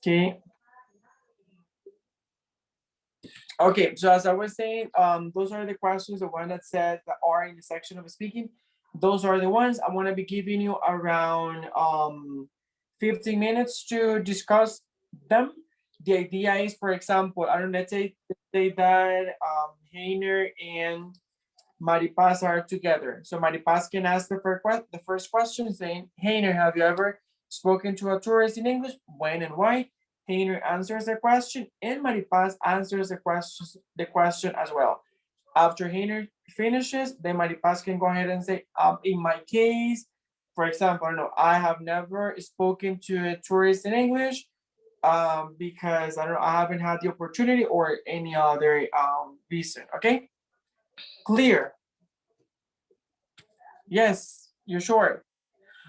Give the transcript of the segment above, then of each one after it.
Okay. Okay, so as I was saying, those are the questions, the one that said that are in the section of speaking. Those are the ones I'm gonna be giving you around 15 minutes to discuss them. The idea is, for example, I don't know, let's say that Heiner and Maripaz are together. So Maripaz can ask the first question saying, Heiner, have you ever spoken to a tourist in English? When and why? Heiner answers the question and Maripaz answers the question as well. After Heiner finishes, then Maripaz can go ahead and say, in my case, for example, I don't know, I have never spoken to a tourist in English because I don't know, I haven't had the opportunity or any other reason. Okay, clear? Yes, you're sure.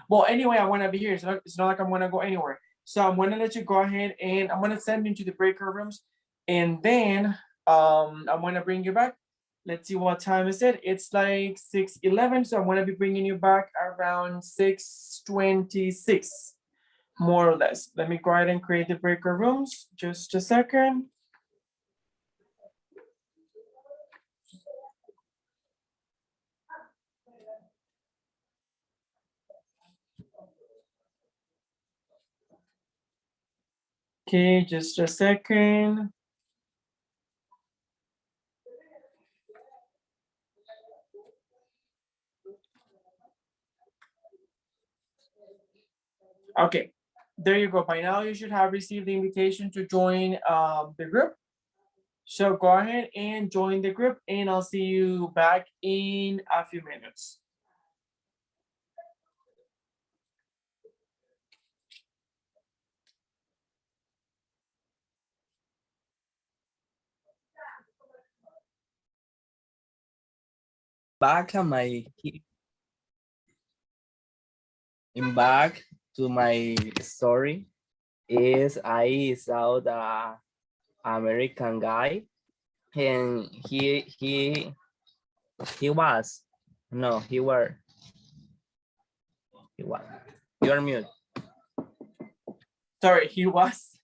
Well, anyway, I want to be here. It's not like I'm going to go anywhere. So I'm going to let you go ahead and I'm going to send you to the breakout rooms. And then I'm going to bring you back. Let's see what time is it. It's like 6:11. So I'm going to be bringing you back around 6:26, more or less. Let me go ahead and create the breakout rooms. Just a second. Okay, just a second. Okay, there you go. By now you should have received the invitation to join the group. So go ahead and join the group and I'll see you back in a few minutes. Back to my story is I saw the American guy and he was no he were he was you are mute. Sorry, he was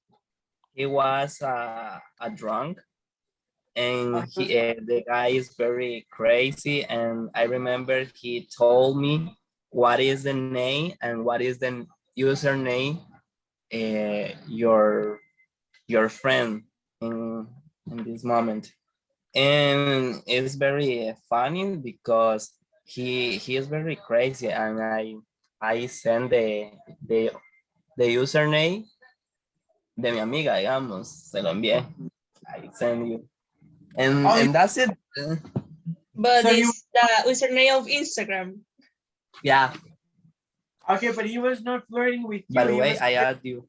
A drunk and the guy is very crazy and I remember he told me what is the name and what is the username your friend in this moment, and it's very funny because he is very crazy and I send the the username de mi amiga, digamos, se lo envié. I send you. And that's it. But so it's the username of Instagram. Yeah. Okay, but he was not flirting with you. By the way, I add you.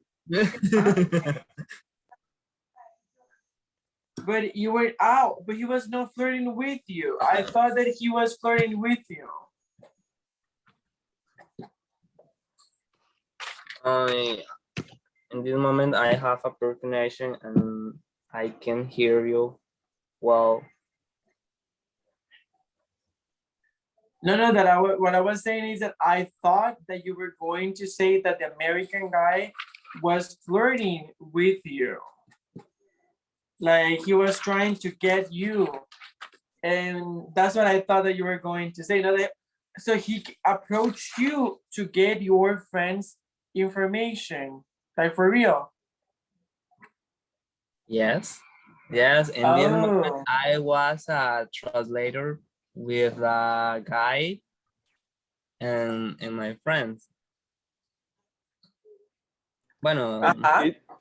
But you were out, but he was not flirting with you. I thought that he was flirting with you. In this moment, I have a poor connection and I can hear you well. No, what I was saying is that I thought that you were going to say that the American guy was flirting with you. Like he was trying to get you. And that's what I thought that you were going to say. So he approached you to get your friend's information, like for real. Yes. Yes. In this moment, I was a translator with a guy and my friends. Bueno.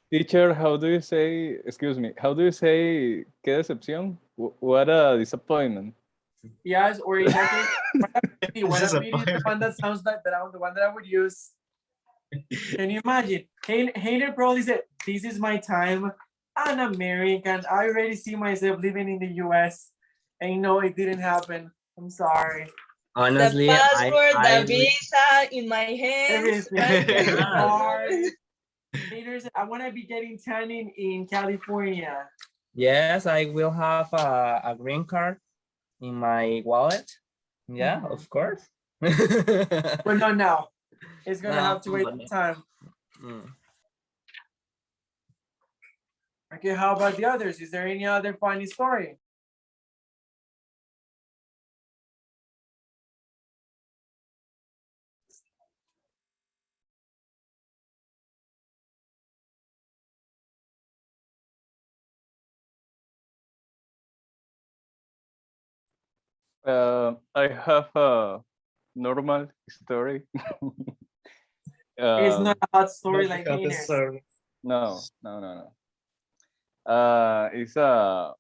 Teacher, how do you say, excuse me, how do you say, qué decepción? What a disappointment. Yes, or in that case, what a pity is the one that sounds like the one that I would use. Can you imagine? Hayner probably said, this is my time. I'm American. I already see myself living in the US. And no, it didn't happen. I'm sorry. Honestly, the passport, the visa in my hands. I want to be getting tanning in California. Yes, I will have a green card in my wallet. Yeah, of course. But not now. It's gonna have to wait some time. Okay, how about the others? Is there any other funny story? I have a normal story. It's not a hot story Not like because Ines. No. It's a,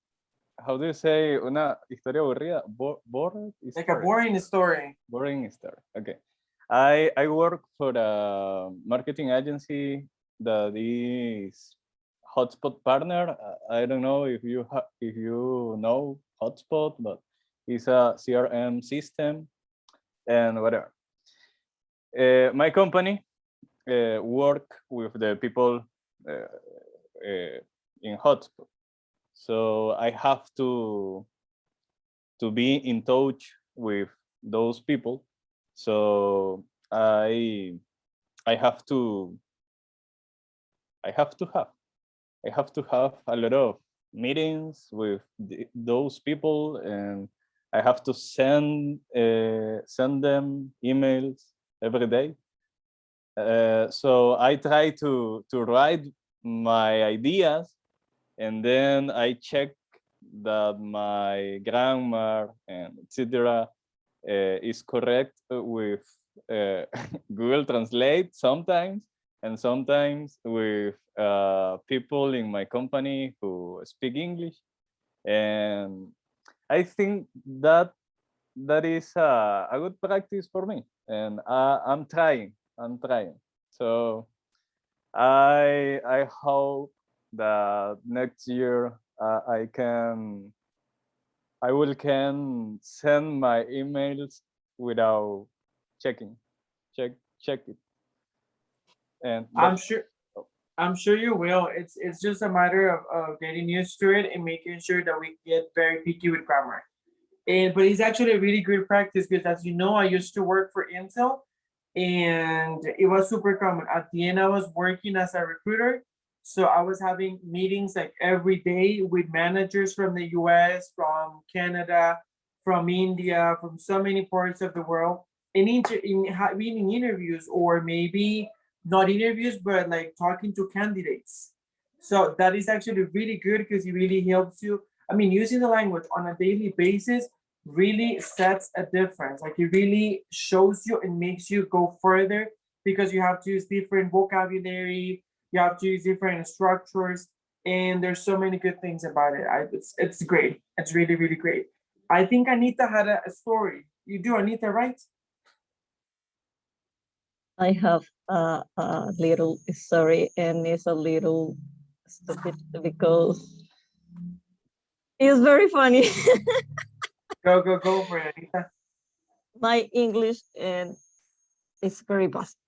how do you say, una historia aburrida? Boring Like a story. boring story. Boring story. Okay. I work for a marketing agency that is Hotspot partner. I don't know if you know Hotspot, but it's a CRM system and whatever. My company work with the people in Hotspot, so I have to be in touch with those people. So I have to have a lot of meetings with those people, and I have to send them emails every day. So I try to write my ideas, and then I check that my grammar and etc. Is correct with Google Translate sometimes, and sometimes with people in my company who speak English. And I think that is a good practice for me, and I'm trying. So I hope that next year I will can send my emails without check it. And I'm sure you will. It's just a matter of getting used to it and making sure that we get very picky with grammar. And but it's actually a really good practice because, as you know, I used to work for Intel, and it was super common. At the end, I was working as a recruiter, so I was having meetings like every day with managers from the U.S., from Canada, from India, from so many parts of the world, and having interviews, or maybe not interviews, but like talking to candidates. So that is actually really good because it really helps you. I mean, using the language on a daily basis really sets a difference. Like it really shows you and makes you go further because you have to use different vocabulary, you have to use different structures, and there's so many good things about it. It's great. It's really, really great. I think Anita had a story. You do, Anita, right? I have a little story, and it's a little stupid because it's very funny. Go for it, Anita. My English and is very basic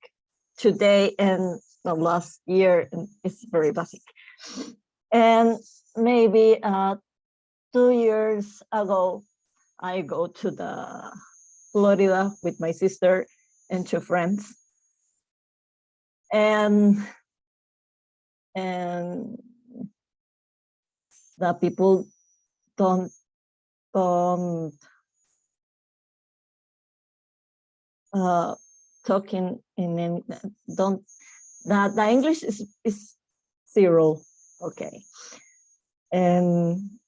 today, and the last year it's very basic. And maybe 2 years ago, I go to the Florida with my sister and 2 friends. And the people don't talking in don't the English is zero. Okay. And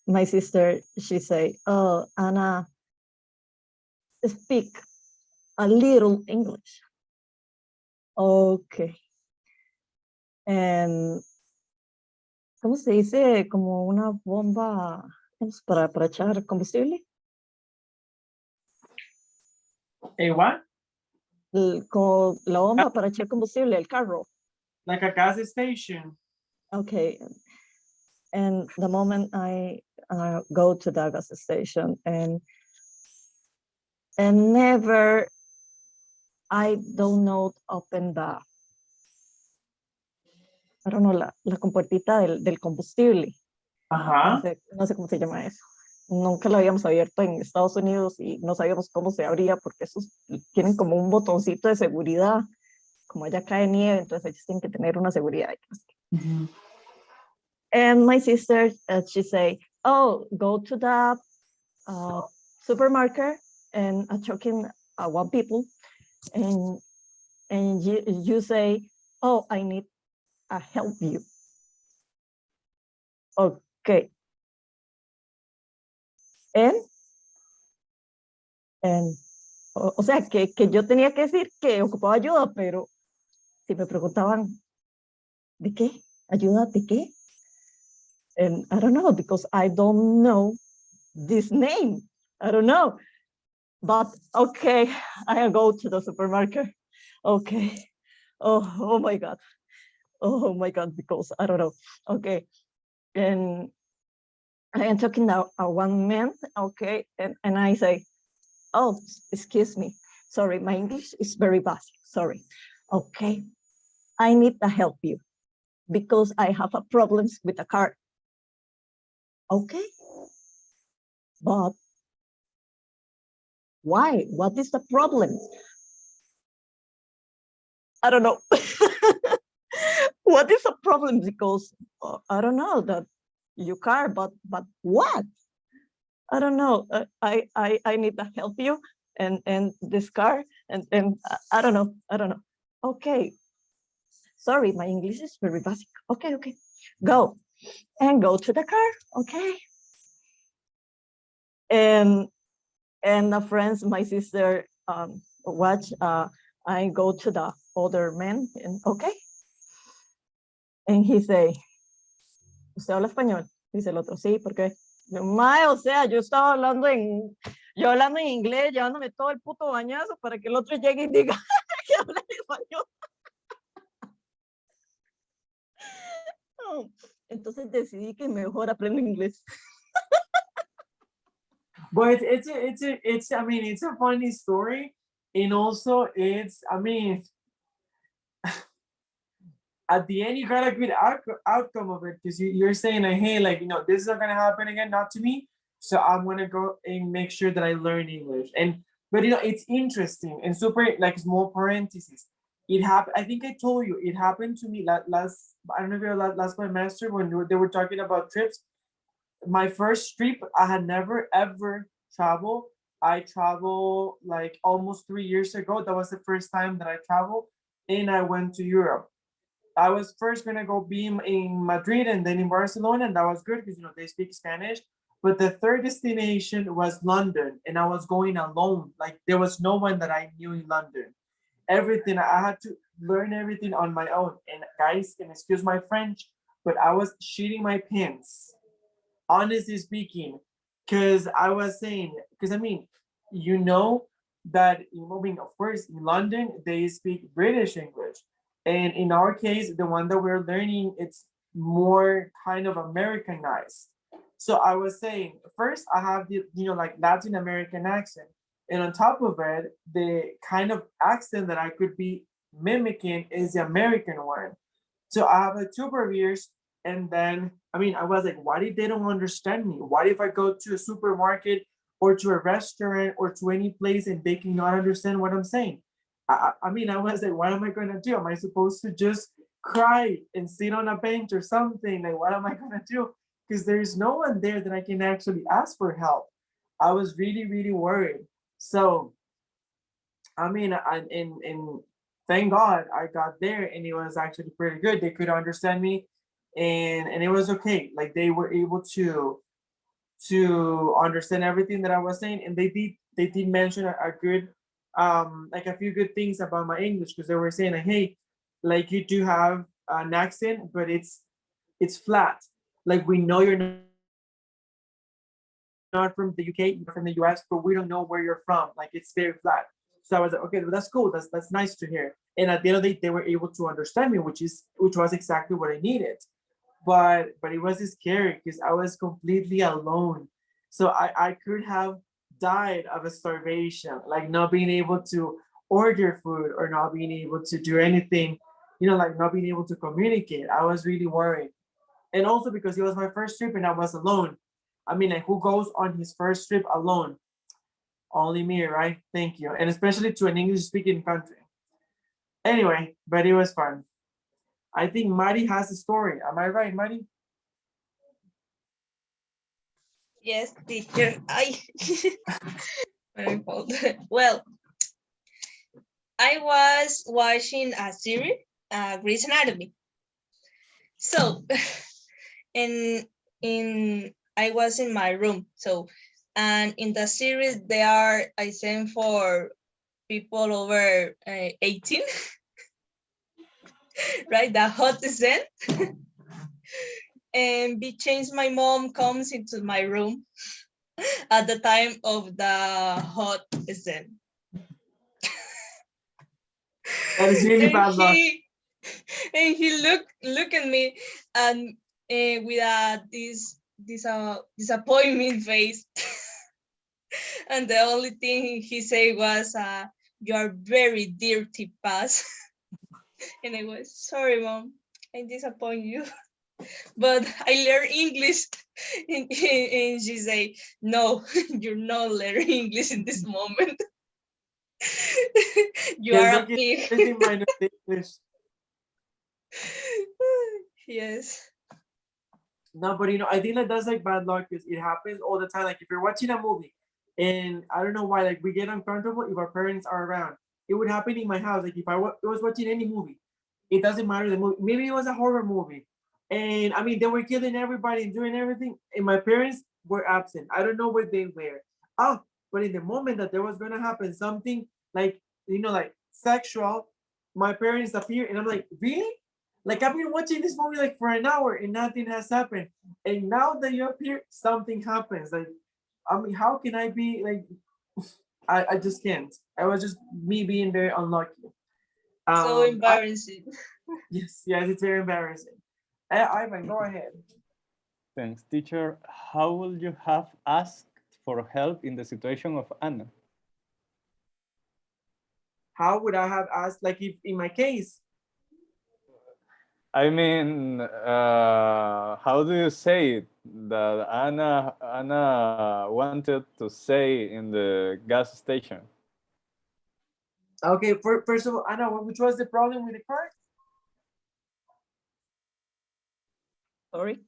my sister, she say, oh, Anna, speak a little English. Okay. And ¿cómo se dice? Como una bomba para echar combustible. A what? Como la bomba para echar combustible, el carro. Like a gas station. Okay. And the moment I go to the gas station, and never, I don't know, open the, I don't know, la compuertita del combustible. Ajá. No sé cómo se llama eso. Nunca lo habíamos abierto en Estados Unidos y no sabíamos cómo se abría porque esos tienen como un botoncito de seguridad. Como allá cae nieve, entonces ellos tienen que tener una seguridad. And my sister, she say, oh, go to the supermarket and talking one people, and you say, oh, I need help you. Okay. And o sea, que yo tenía que decir que ocupaba ayuda, pero si me preguntaban, ¿de qué? ¿Ayuda de qué? And I don't know, because I don't know this name. I don't know. But okay, I go to the supermarket. Okay. Oh my God. Oh my God, because I don't know. Okay. And I am talking now one man, okay, and I say, oh, excuse me, sorry, my English is very basic, sorry. Okay, I need to help you because I have a problems with the car. Okay, but why? What is the problem? I don't know. What is the problem? Because I don't know that your car, but what? I don't know. I need to help you and this car and I don't know. I don't know. Okay. Sorry, my English is very basic. Okay, okay. Go and go to the car. Okay. And the friends, my sister watch. I go to the other man and okay. And he say, ¿usted habla español? Dice el otro, sí, porque yo, mae, o sea, yo hablando en inglés, llevándome todo el puto bañazo para que el otro llegue y diga que habla español. No. Entonces decidí que mejor aprendo inglés. But it's I mean, it's a funny story, and also it's, I mean, at the end you got a good outcome of it, because you're saying like, hey, like, you know, this is not gonna happen again, not to me, so I'm gonna go and make sure that I learn English. And but you know, it's interesting and super, like, small parentheses, it happened, I think I told you, it happened to me last, I don't know if it was last semester when they were talking about trips. My first trip, I had never ever traveled. I traveled like almost 3 years ago. That was the first time that I traveled, and I went to Europe. I was first gonna go be in Madrid and then in Barcelona, and that was good because, you know, they speak Spanish. But the third destination was London, and I was going alone. Like, there was no one that I knew in London. Everything, I had to learn everything on my own. And guys, and excuse my French, but I was shitting my pants, honestly speaking, because I was saying, because I mean, you know, that, I mean, of course, in London they speak British English, and in our case, the one that we're learning, it's more kind of Americanized. So I was saying, first I have the, you know, like, Latin American accent, and on top of it, the kind of accent that I could be mimicking is the American one. So I have like two barriers. And then, I mean, I was like, what if they don't understand me? What if I go to a supermarket or to a restaurant or to any place and they cannot understand what I'm saying? I mean, I was like, what am I going to do? Am I supposed to just cry and sit on a bench or something? Like, what am I going to do? Because there's no one there that I can actually ask for help. I was really, really worried. So, I mean, and thank God I got there, and it was actually pretty good. They could understand me, and it was okay. Like, they were able to understand everything that I was saying, and they did mention a good, like, a few good things about my English, because they were saying like, hey, like, you do have an accent, but it's flat. Like, we know you're not from the UK, you're from the US, but we don't know where you're from. Like, it's very flat. So I was like, okay, well, that's cool. That's nice to hear. And at the end of the day, they were able to understand me, which was exactly what I needed. But it was scary because I was completely alone. So I could have died of a starvation, like not being able to order food or not being able to do anything, you know, like not being able to communicate. I was really worried. And also because it was my first trip and I was alone. I mean, like, who goes on his first trip alone? Only me, right? Thank you. And especially to an English speaking country. Anyway, but it was fun. I think Mari has a story. Am I right, Mari? Yes, teacher. My fault. Well, I was watching a series, Grey's Anatomy. So, in I was in my room. So, and in the series, I sent for people over 18, right? The hot scene. And be changed. My mom comes into my room at the time of the hot scene. That is really bad luck. And he look at me and with this disappointment face. And the only thing he said was, "You are very dirty, pass." And I was sorry, mom. I disappoint you, but I learn English. And she say, "No, you're not learning English in this moment. You Yes, are a okay, pig." everything minus English. Yes. No, but I think that that's like bad luck because it happens all the time. Like if you're watching a movie and I don't know why, like we get uncomfortable if our parents are around. It would happen in my house. Like if I was watching any movie, it doesn't matter the movie. Maybe it was a horror movie. And I mean, they were killing everybody and doing everything. And my parents were absent. I don't know where they were. Oh, but in the moment that there was going to happen something like, like sexual, my parents appear and I'm like, really? Like I've been watching this movie like for an hour and nothing has happened. And now that you appear, something happens. Like, I mean, how can I be like? I just can't. I was just me being very unlucky. So embarrassing. Yes, it's very embarrassing. Ivan, go ahead. Thanks, teacher. How would you have asked for help in the situation of Anna? How would I have asked, like if in my case? I mean, how do you say it? That Anna wanted to say in the gas station. Okay, first of all, Anna, which was the problem with the car? Sorry.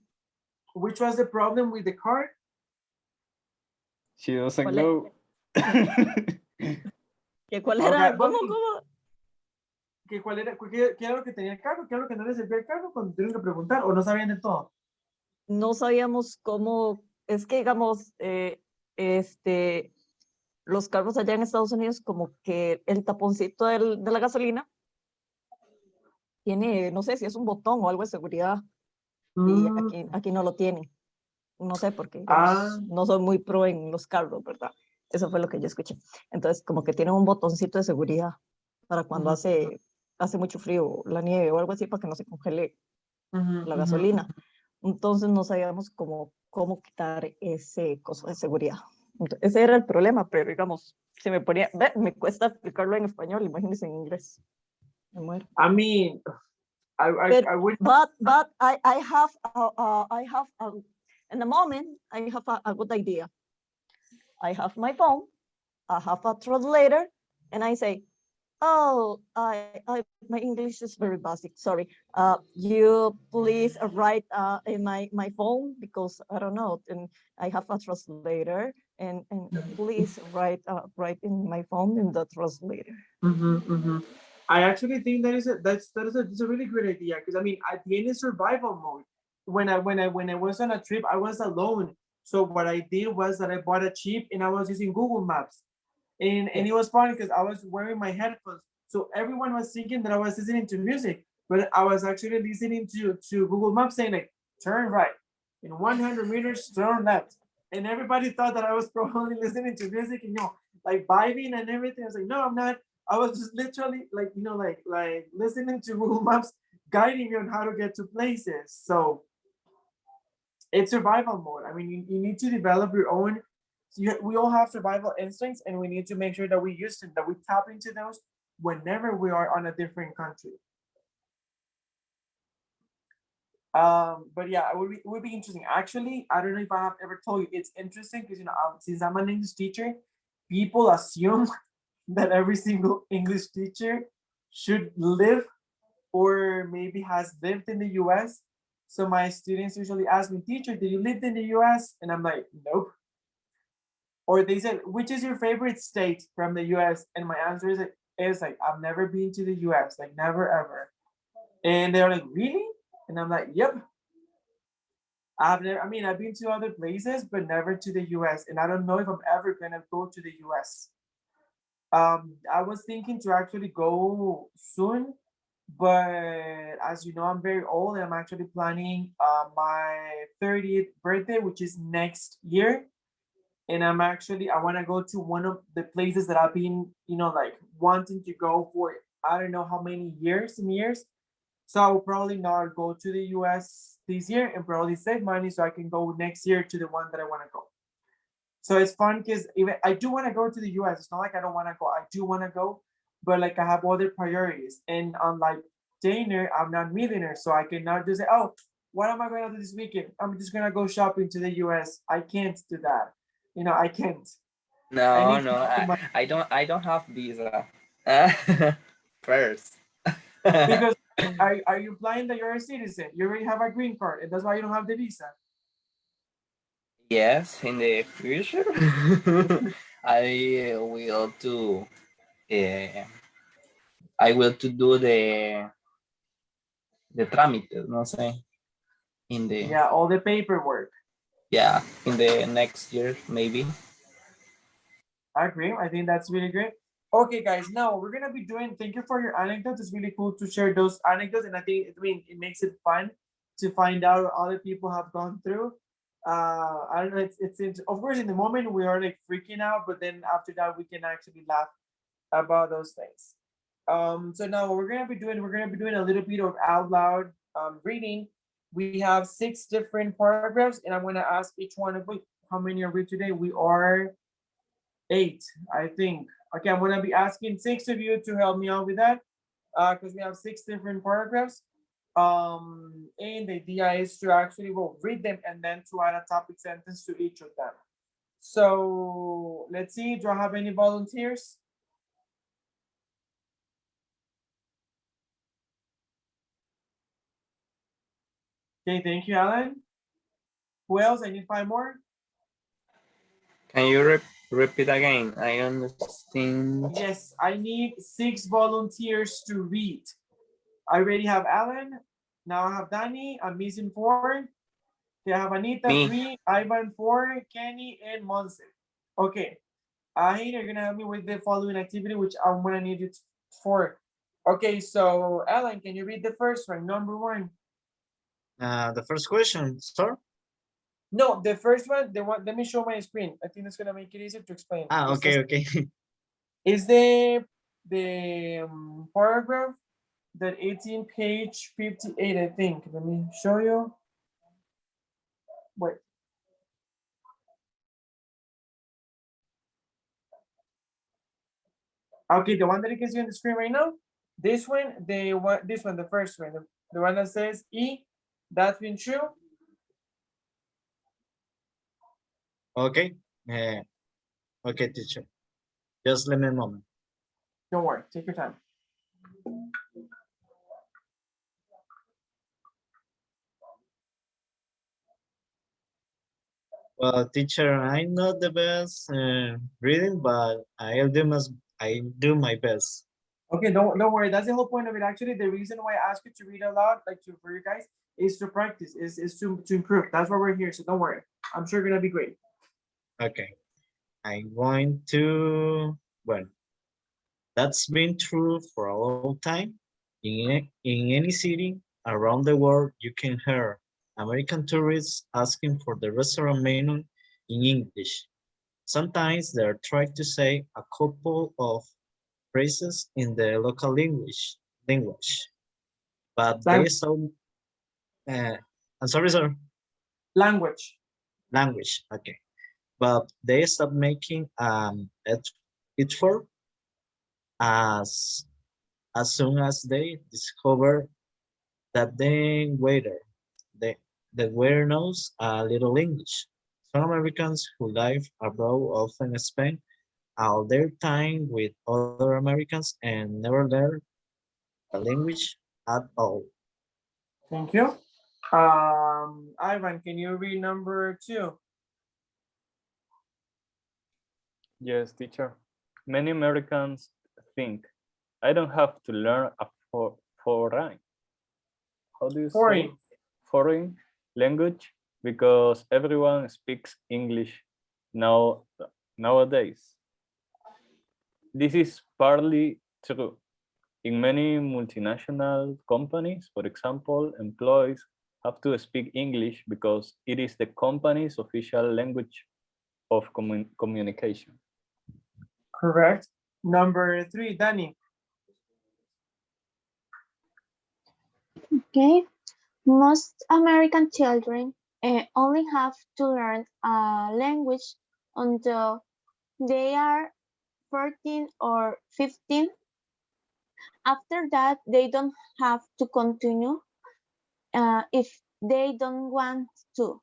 Which was the problem with the car? She doesn't ¿Cuál know. ¿Cuál era? Okay, ¿Cómo? ¿Cuál era, qué era lo que tenía el carro? ¿Qué era lo que no le servía el carro? Cuando tuvieron que preguntar o no sabían de todo. No sabíamos cómo, es que digamos, los carros allá en Estados Unidos, como que el taponcito de la gasolina tiene, no sé si es un botón o algo de seguridad, y aquí no lo tiene. No sé, porque digamos, no soy muy pro en los carros, ¿verdad? Eso fue lo que yo escuché. Entonces, como que tiene un botoncito de seguridad para cuando hace mucho frío, la nieve o algo así, para que no se congele la gasolina. Entonces no sabíamos cómo quitar ese coso de seguridad. Entonces, ese era el problema, pero digamos, se me ponía, me cuesta explicarlo en español, imagínense en inglés. Me muero. I mean, I would. But I have in the moment I have a good idea. I have my phone, I have a translator, and I say, "Oh, my English is very basic. Sorry. You please write in my phone because I don't know, and I have a translator, and please write in my phone in the translator." I actually think that is a really good idea because I mean at the end is survival mode. When I was on a trip, I was alone. So what I did was that I bought a chip and I was using Google Maps. And it was funny because I was wearing my headphones. So everyone was thinking that I was listening to music, but I was actually listening to Google Maps saying like turn right. In 100 meters, turn left. And everybody thought that I was probably listening to music and like vibing and everything. I was like, no, I'm not. I was just literally like, like listening to Google Maps guiding me on how to get to places. So it's survival mode. I mean, you need to develop your own. We all have survival instincts, and we need to make sure that we use them, that we tap into those whenever we are on a different country. But yeah, it would be interesting. Actually, I don't know if I have ever told you, it's interesting because since I'm an English teacher, people assume that every single English teacher should live or maybe has lived in the US. So my students usually ask me, teacher, did you live in the US? And I'm like, nope. Or they said, which is your favorite state from the US? And my answer is like, I've never been to the US, like never ever. And they're like, really? And I'm like, yep. I've never, I mean, I've been to other places, but never to the US. And I don't know if I'm ever gonna go to the US. I was thinking to actually go soon, but as you know, I'm very old and I'm actually planning my 30th birthday, which is next year. And I want to go to one of the places that I've been, like wanting to go for, I don't know how many years and years. So I will probably not go to the US this year and probably save money so I can go next year to the one that I want to go. So it's fun because even I do want to go to the US. It's not like I don't want to go. I do want to go, but like I have other priorities. And unlike Dana, I'm not millionaire, so I cannot just say, "Oh, what am I going to do this weekend? I'm just gonna go shopping to the US." I can't do that. I can't. I No, need no, to my, I don't have visa. First. because are you implying that you're a citizen? You already have a green card, and that's why you don't have the visa. Yes, in the future, I will to uh, I will to do the trámites, no sé, in the Yeah, all the paperwork. yeah, in the next year maybe. I agree. I think that's really great. Okay, guys, now we're gonna be doing. Thank you for your anecdotes. It's really cool to share those anecdotes, and I think it makes it fun to find out what other people have gone through. I don't know. It's of course in the moment we are like freaking out, but then after that we can actually laugh about those things. So now what we're gonna be doing a little bit of out loud reading. We have 6 different paragraphs, and I'm gonna ask each one of you how many are we today. We are 8, I think. Okay, I'm gonna be asking 6 of you to help me out with that, because we have 6 different paragraphs. And the idea is to actually read them and then to add a topic sentence to each of them. So let's see. Do I have any volunteers? Okay, thank you, Alan. Who else? I need 5 more. Can you repeat again? I understand. Yes, I need 6 volunteers to read. I already have Alan. Now I have Danny. I'm missing 4. Okay, I have Anita Me. 3, Ivan 4, Kenny, and Monse. Okay. Aheen, you're gonna help me with the following activity, which I'm gonna need you for. Okay, so Alan, can you read the first one, number 1? The first question, sir. No, the first one, the one. Let me show my screen. I think that's gonna make it easier to explain. Okay, okay. Is the paragraph that it's in page 58, I think. Let me show you. Wait. Okay, the one that you can see on the screen right now. This one, the first one, the one that says E, that's been true. Okay. Okay, teacher. Just let me a moment. Don't worry, take your time. Well, teacher, I'm not the best reading, but I do my best. Okay, don't worry. That's the whole point of it. Actually, the reason why I ask you to read aloud, like for you guys, is to practice, is to improve. That's why we're here. So don't worry. I'm sure you're gonna be great. Okay. I'm going to, well, that's been true for a long time. In any city around the world, you can hear American tourists asking for the restaurant menu in English. Sometimes they're trying to say a couple of phrases in the local language, but they Lang- sound, I'm sorry, sir, language. language, okay. But they stop making it for as as soon as they discover that the, the waiter knows a little English. Some Americans who live abroad often spend all their time with other Americans and never learn the language at all. Thank you. Ivan, can you read number 2? Yes, teacher. Many Americans think I don't have to learn a foreign. How do you say? Foreign. Foreign language because everyone speaks English nowadays. This is partly true. In many multinational companies, for example, employees have to speak English because it is the company's official language of communication. Correct. Number 3, Danny. Okay, most American children only have to learn a language until they are 14 or 15. After that, they don't have to continue if they don't want to.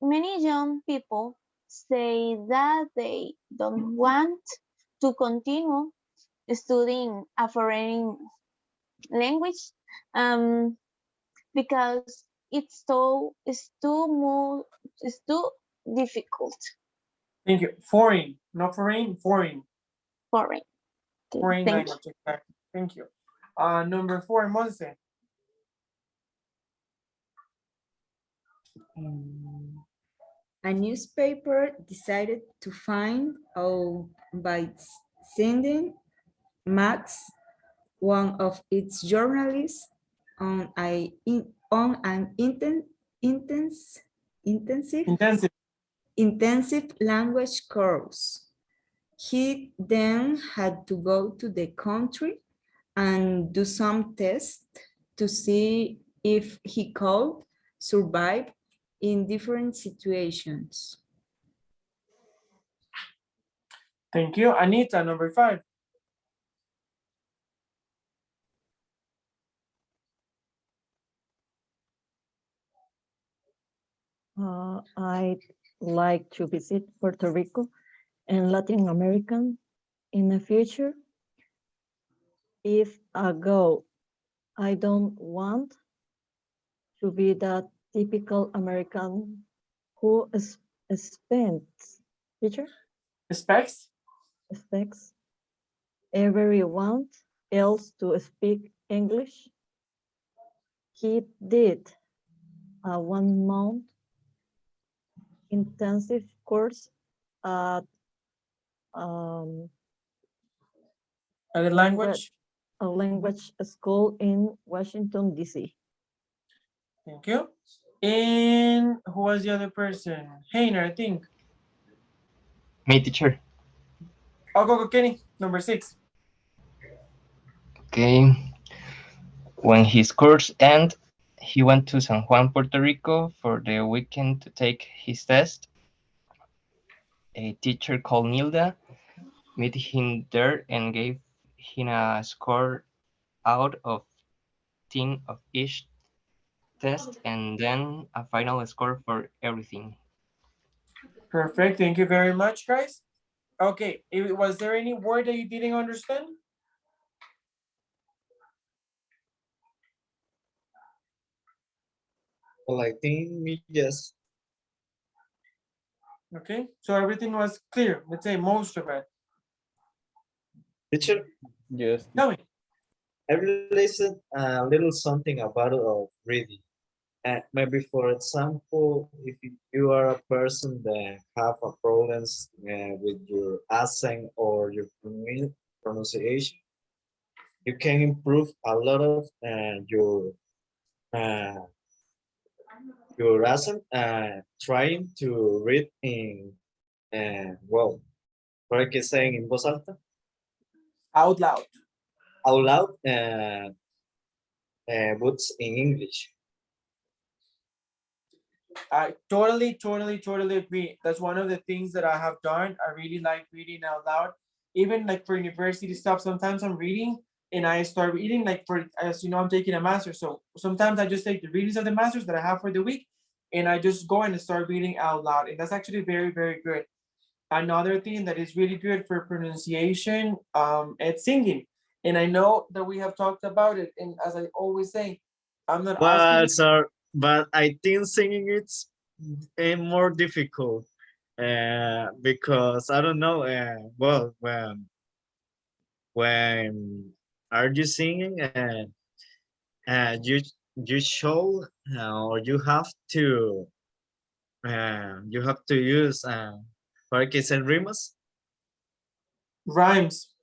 Many young people say that they don't want to continue studying a foreign language because it's too difficult. Thank you. Foreign, not foreign, foreign. Foreign. Okay, Foreign thank you. language, exactly. Thank you. Number 4, Monse. A newspaper decided to find out by sending Max, one of its journalists, on an Intensive. intensive language course. He then had to go to the country and do some tests to see if he could survive in different situations. Thank you. Anita, number 5. I'd like to visit Puerto Rico and Latin America in the future. If I go, I don't want to be that typical American who spends, teacher, Specs. expects everyone else to speak English. He did a 1-month intensive course at The language. a language school in Washington, D.C. Thank you. And who was the other person? Heiner, I think. Me, teacher. Oh, go, Kenny. Number 6. Okay. When his course ended, he went to San Juan, Puerto Rico for the weekend to take his test. A teacher called Nilda met him there and gave him a score out of 10 of each test and then a final score for everything. Perfect. Thank you very much, guys. Okay. Was there any word that you didn't understand? Well, I think me, yes. Okay. So everything was clear. Let's say most of it. Teacher, Yes. Tell me. I realized a little something about reading. Maybe for example, if you are a person that have a problems with your accent or your pronunciation, you can improve a lot of uh, your accent trying to read in well, ¿por qué saying en voz alta? Out loud. Out loud books in English. I totally agree. That's one of the things that I have done. I really like reading out loud. Even like for university stuff, sometimes I'm reading and I start reading like for, as you know, I'm taking a master. So sometimes I just take the readings of the masters that I have for the week and I just go and start reading out loud. And that's actually very, very good. Another thing that is really good for pronunciation, it's singing. And I know that we have talked about it. And as I always say, I'm not asking But you. sir, but I think singing it's more difficult because I don't know. Well, when are you singing and you show or you have to use parques and rimas Rhymes.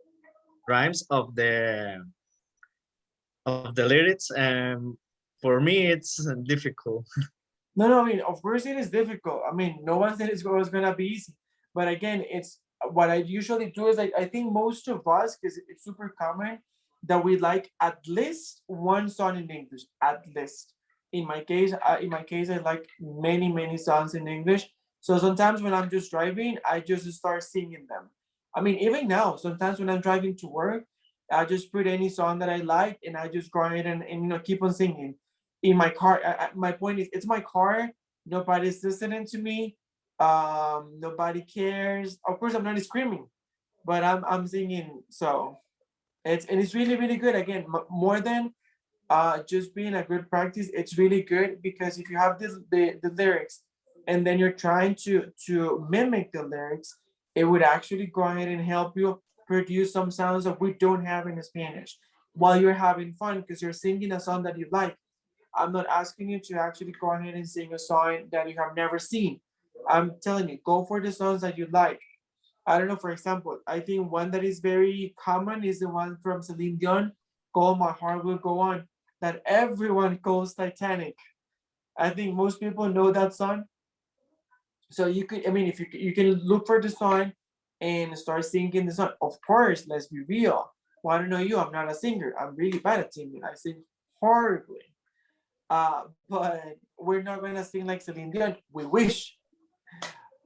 rhymes of the lyrics, and for me it's difficult. No, I mean, of course it is difficult. I mean, no one said it's always gonna be easy. But again, it's what I usually do is like I think most of us, because it's super common that we like at least one song in English, at least. In my case, I like many songs in English. So sometimes when I'm just driving, I just start singing them. I mean, even now, sometimes when I'm driving to work, I just put any song that I like and I just go ahead and keep on singing in my car. My point is, it's my car. Nobody's listening to me. Nobody cares. Of course, I'm not screaming, but I'm singing. So it's really good. Again, more than just being a good practice, it's really good because if you have the lyrics and then you're trying to mimic the lyrics, it would actually go ahead and help you produce some sounds that we don't have in Spanish while you're having fun because you're singing a song that you like. I'm not asking you to actually go ahead and sing a song that you have never seen. I'm telling you, go for the songs that you like. I don't know, for example, I think one that is very common is the one from Celine Dion, Call My Heart Will Go On, that everyone calls Titanic. I think most people know that song. So you could, I mean, if you can look for the song and start singing the song. Of course, let's be real. Well, I don't know you, I'm not a singer. I'm really bad at singing. I sing horribly. But we're not gonna sing like Celine Dion. We wish.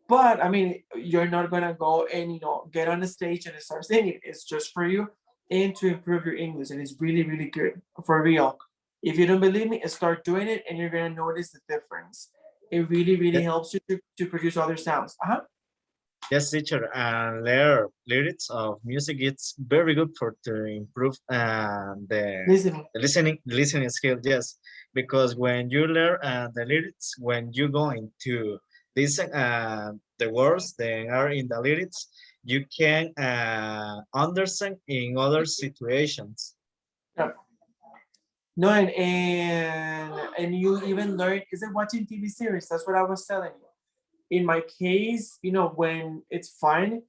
But I mean, you're not gonna go and get on the stage and start singing. It's just for you and to improve your English, and it's really good for real. If you don't believe me, start doing it, and you're gonna notice the difference. It really Ye- helps you to produce other sounds. Yes, teacher, and lyrics of music, it's very good for to improve Listening. the listening skill. Yes, because when you learn the lyrics, when you going to listen the words that are in the lyrics, you can understand in other situations. Yeah. No, and you even learn. Is it watching TV series? That's what I was telling you. In my case, when it's fun,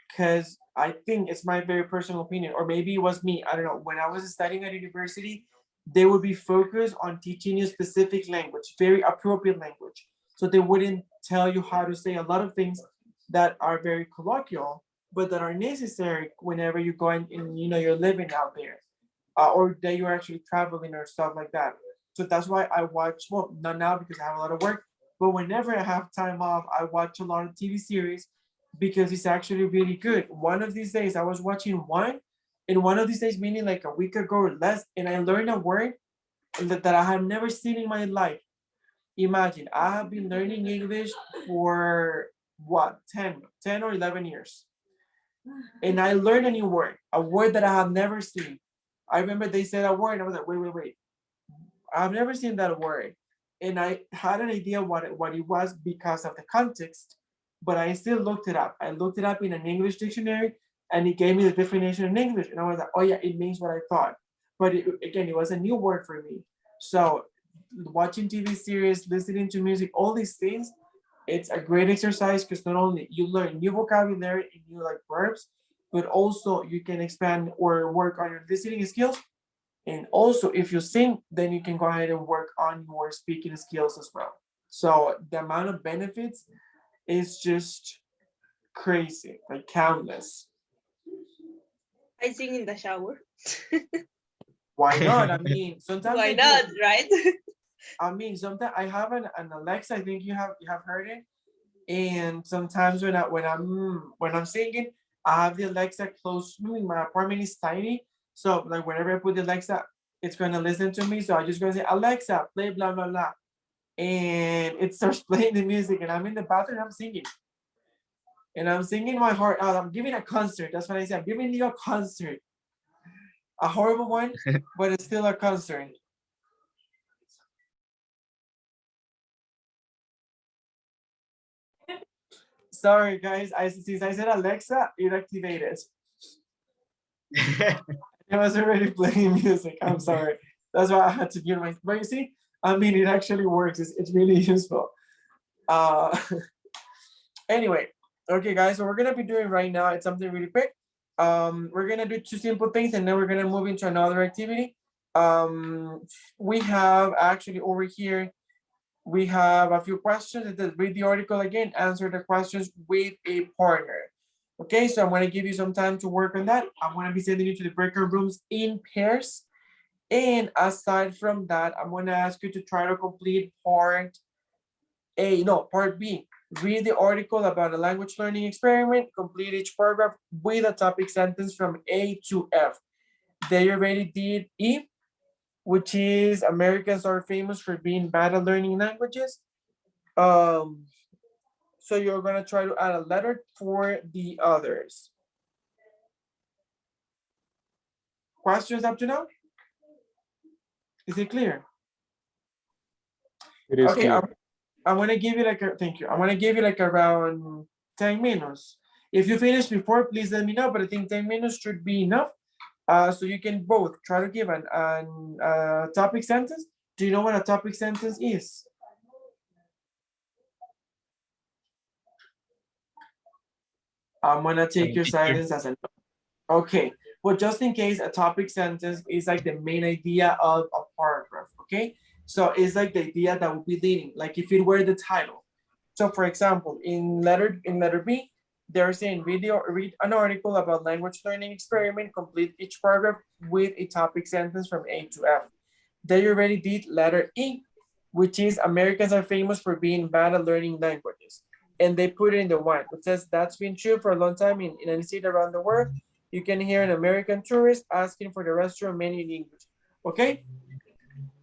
because I think it's my very personal opinion, or maybe it was me, I don't know. When I was studying at university, they would be focused on teaching you specific language, very appropriate language. So they wouldn't tell you how to say a lot of things that are very colloquial, but that are necessary whenever you're going and you're living out there, or that you're actually traveling or stuff like that. So that's why I watch, well, not now because I have a lot of work, but whenever I have time off, I watch a lot of TV series because it's actually really good. One of these days, I was watching one, and one of these days, meaning like a week ago or less, and I learned a word that I have never seen in my life. Imagine, I have been learning English for what, 10 or 11 years. And I learned a word that I have never seen. I remember they said a word, and I was like, wait. I've never seen that word. And I had an idea what it was because of the context, but I still looked it up. I looked it up in an English dictionary and it gave me the definition in English. And I was like, oh yeah, it means what I thought. But again, it was a new word for me. So watching TV series, listening to music, all these things, it's a great exercise because not only you learn new vocabulary and new like verbs, but also you can expand or work on your listening skills, and also, if you sing, then you can go ahead and work on your speaking skills as well. So the amount of benefits is just crazy, like countless. I sing in the shower. Why not? I mean, sometimes Why I do. not, right? I mean, sometimes I have an Alexa. I think you have heard it. And sometimes when I'm singing, I have the Alexa close to me. My apartment is tiny, so like whenever I put the Alexa, it's gonna listen to me. So I just gonna say, Alexa, play blah blah blah, and it starts playing the music, and I'm in the bathroom, I'm singing, and I'm singing my heart out. I'm giving a concert. That's what I say. I'm giving you a concert, a horrible one, but it's still a concert. Sorry, guys. Since I said Alexa, it activated. It was already playing music. I'm sorry. That's why I had to mute my. But you see, I mean, it actually works. It's really useful. Anyway, okay, guys. What we're gonna be doing right now, it's something really quick. We're gonna do 2 simple things, and then we're gonna move into another activity. We have actually over here. We have a few questions. It says read the article again, answer the questions with a partner. Okay, so I'm gonna give you some time to work on that. I'm gonna be sending you to the breakout rooms in pairs. And aside from that, I'm gonna ask you to try to complete part B. Read the article about a language learning experiment, complete each paragraph with a topic sentence from A to F. They already did E, which is Americans are famous for being bad at learning languages. So you're gonna try to add a letter for the others. Questions up to now? Is it clear? It is Okay, clear. I'm gonna give you like thank you. I'm gonna give you like around 10 minutes. If you finish before, please let me know, but I think 10 minutes should be enough. So you can both try to give an topic sentence. Do you know what a topic sentence is? I'm gonna take your silence as an okay. Well, just in case, a topic sentence is like the main idea of a paragraph, okay? So it's like the idea that will be leading, like if it were the title. So for example, in letter B, they're saying read an article about language learning experiment, complete each paragraph with a topic sentence from A to F. They already did letter E, which is Americans are famous for being bad at learning languages. And they put it in the one. It says that's been true for a long time in any city around the world. You can hear an American tourist asking for the restaurant menu in English. Okay?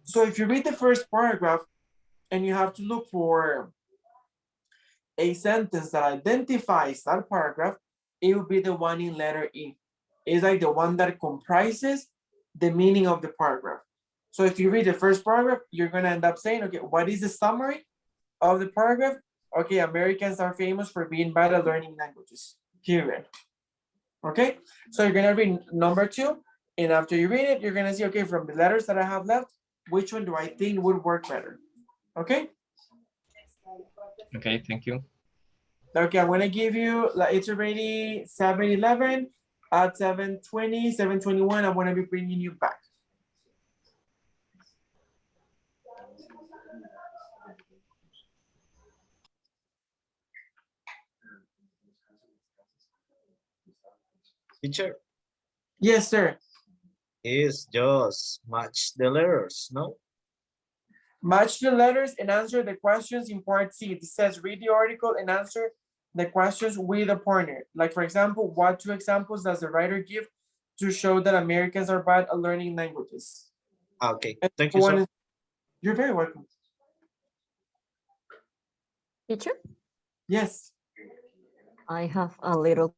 So if you read the first paragraph and you have to look for a sentence that identifies that paragraph, it will be the one in letter E. It's like the one that comprises the meaning of the paragraph. So if you read the first paragraph, you're gonna end up saying, okay, what is the summary of the paragraph? Okay, Americans are famous for being bad at learning languages, period. Okay, so you're gonna read number 2, and after you read it, you're gonna see, okay, from the letters that I have left, which one do I think would work better? Okay? Okay, thank you. Okay, I'm gonna give you, like, it's already 7:11. At 7:20, 7:21, I'm gonna be bringing you back. Teacher, Yes, sir. is just match the letters, no? Match the letters and answer the questions in part C. It says read the article and answer the questions with a partner. Like for example, what 2 examples does the writer give to show that Americans are bad at learning languages? Okay, And thank you, sir. You're very welcome. Teacher, Yes. I have a little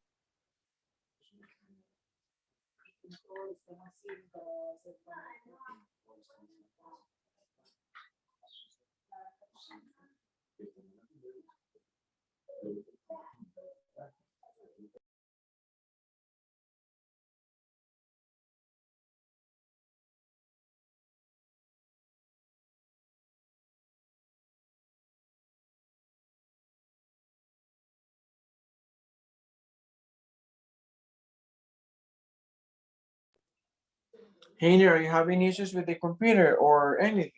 Hey, are you having issues with the computer or anything?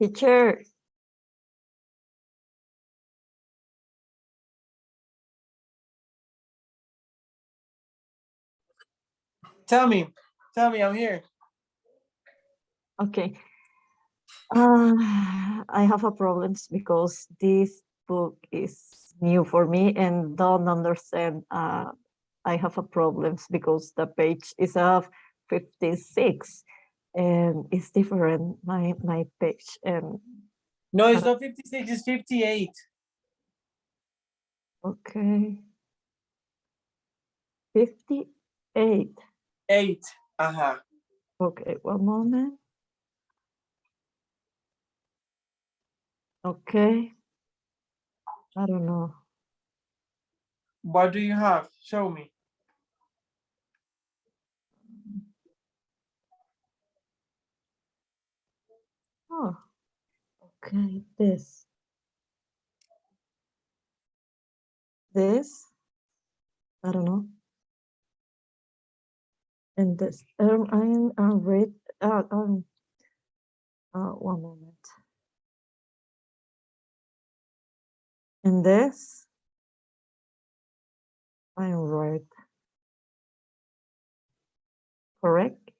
Teacher, Tell me, I'm here. okay. I have a problems because this book is new for me and don't understand. I have a problems because the page is of 56 and it's different, my page. And No, it's not 56, it's 58. okay, 58. 8. Uh-huh. Okay, one moment. Okay, I don't know. What do you have? Show me. Oh, okay, this, I don't know. And this, I read, one moment. And this, I'm right. Correct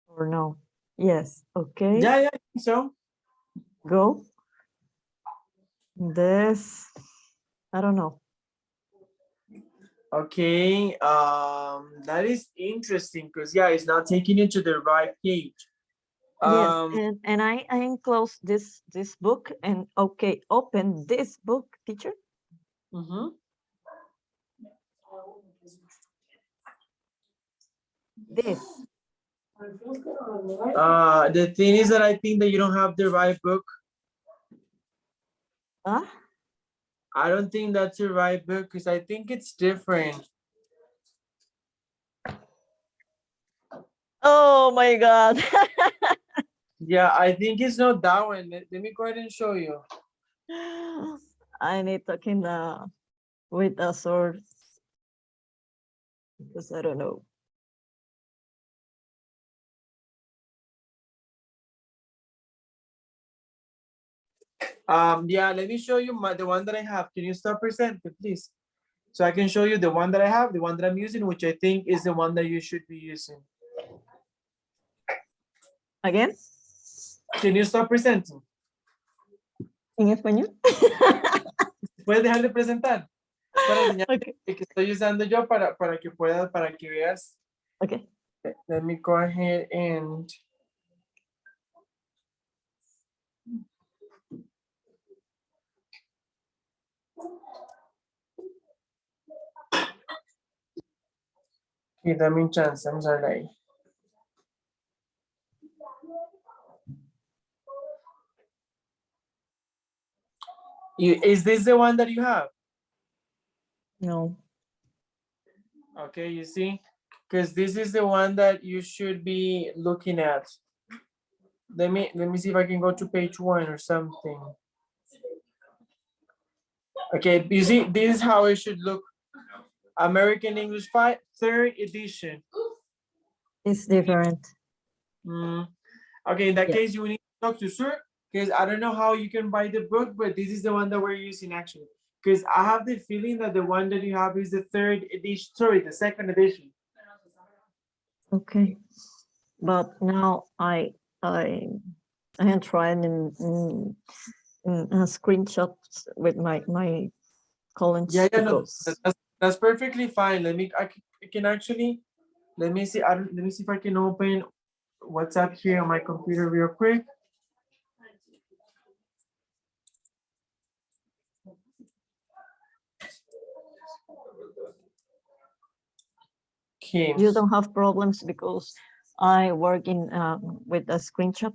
or no? Yes, okay, Yeah, I think so. go. This, I don't know. Okay, that is interesting because yeah, it's not taking you to the right page. Yes, Um, and I enclose this book and okay, open this book, teacher. mhm. This. The thing is that I think that you don't have the right book. Huh? I don't think that's the right book because I think it's different. Oh my God. Yeah, I think it's not that one. Let me go ahead and show you. I need talking with a source because I don't know. Yeah, let me show you the one that I have. Can you stop presenting, please? So I can show you the one that I have, the one that I'm using, which I think is the one that you should be using. Again, Can you stop presenting? en español. ¿Puedes dejar de presentar? Para enseñar Okay. que estoy usando yo para que puedas, para que veas. Okay. Let me go ahead and. Okay, dame un chance, vamos a ver ahí. Is this the one that you have? No. Okay, you see, because this is the one that you should be looking at. Let me see if I can go to page 1 or something. Okay, you see, this is how it should look. American English 5, 3rd edition. It's different. Okay, in that Yeah. case, you need to talk to sir, because I don't know how you can buy the book, but this is the one that we're using actually. Because I have the feeling that the one that you have is the 3rd edition, sorry, the 2nd edition. Okay. But now I am trying in screenshots with my colleagues Yeah, no, because that's perfectly fine. I can actually, let me see, let me see if I can open WhatsApp here on my computer real quick. Okay. you don't have problems because I work in with a screenshot.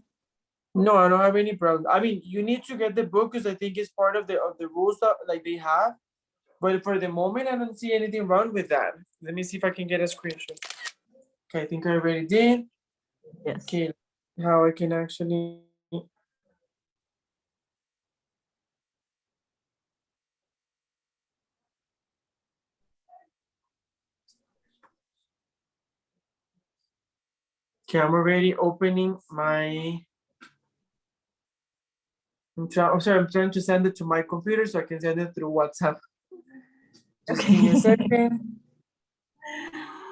No, I don't have any problem. I mean, you need to get the book because I think it's part of the rules that like they have. But for the moment, I don't see anything wrong with that. Let me see if I can get a screenshot. Okay, I think I already did. Yes. Okay, how I can actually. Okay, I'm already opening my I'm trying to send it to my computer so I can send it through WhatsApp. Just give me a second.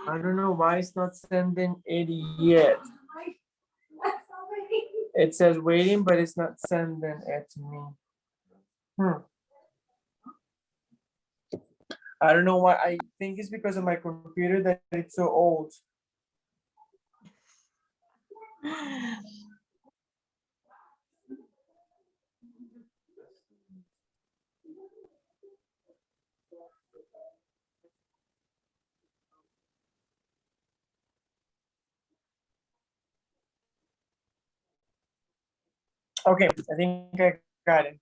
I don't know why it's not sending it yet. It says waiting, but it's not sending it to me. I don't know why. I think it's because of my computer that it's so old. Okay, I think I got it.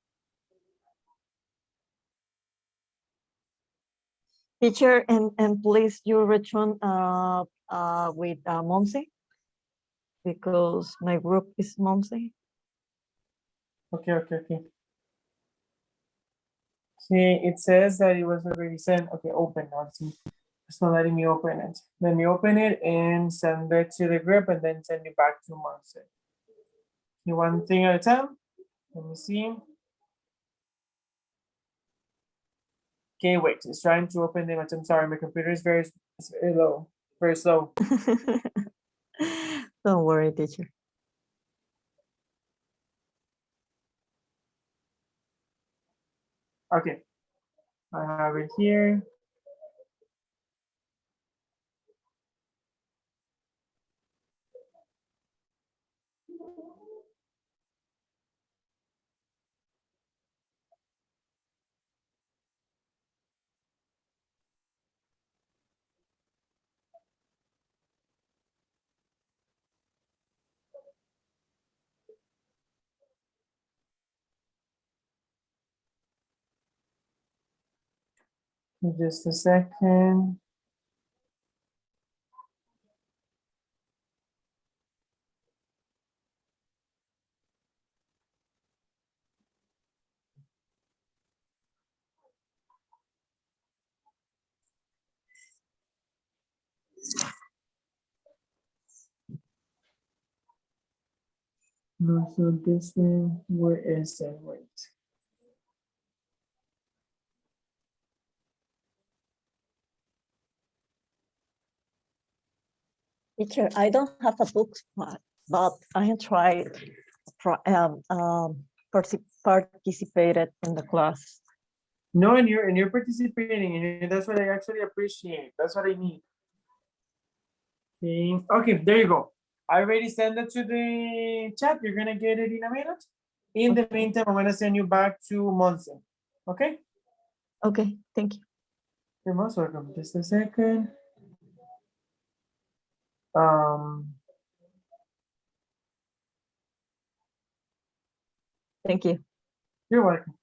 Teacher, and please you return with Monse, because my group is Monse. Okay. Okay, it says that it was already sent. Okay, open. Let's see. It's not letting me open it. Let me open it and send it to the group and then send it back to Monse. You one thing at a time? Let me see. Okay, wait, it's trying to open the image. I'm sorry, my computer is very low, very slow. Don't worry, teacher. Okay, I have it here. Just a second. No, so this thing, where is it? Wait. Teacher, I don't have a book, but I have tried, participated in the class. No, and you're participating, and that's what I actually appreciate. That's what I need. Okay, there you go. I already sent it to the chat. You're gonna get it in a minute. In the meantime, I'm gonna send you back to Monse. Okay? Okay, thank you. You're most welcome. Just a second. Um, Thank you. you're welcome.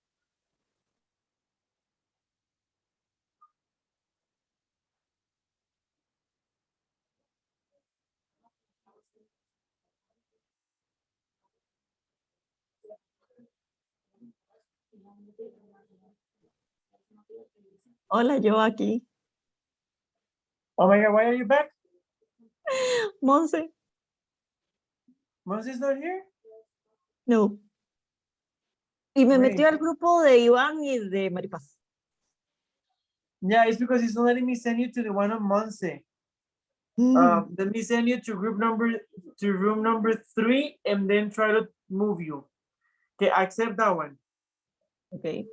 Hola, yo aquí. Oh my God, why are you back? Monse, Monse is not here? no. Y me Great. metió al grupo de Iván y de Maripaz. Yeah, it's because it's not letting me send you to the one on Monse. Let me send you to room number 3 and then try to move you. Okay, accept that one. Okay.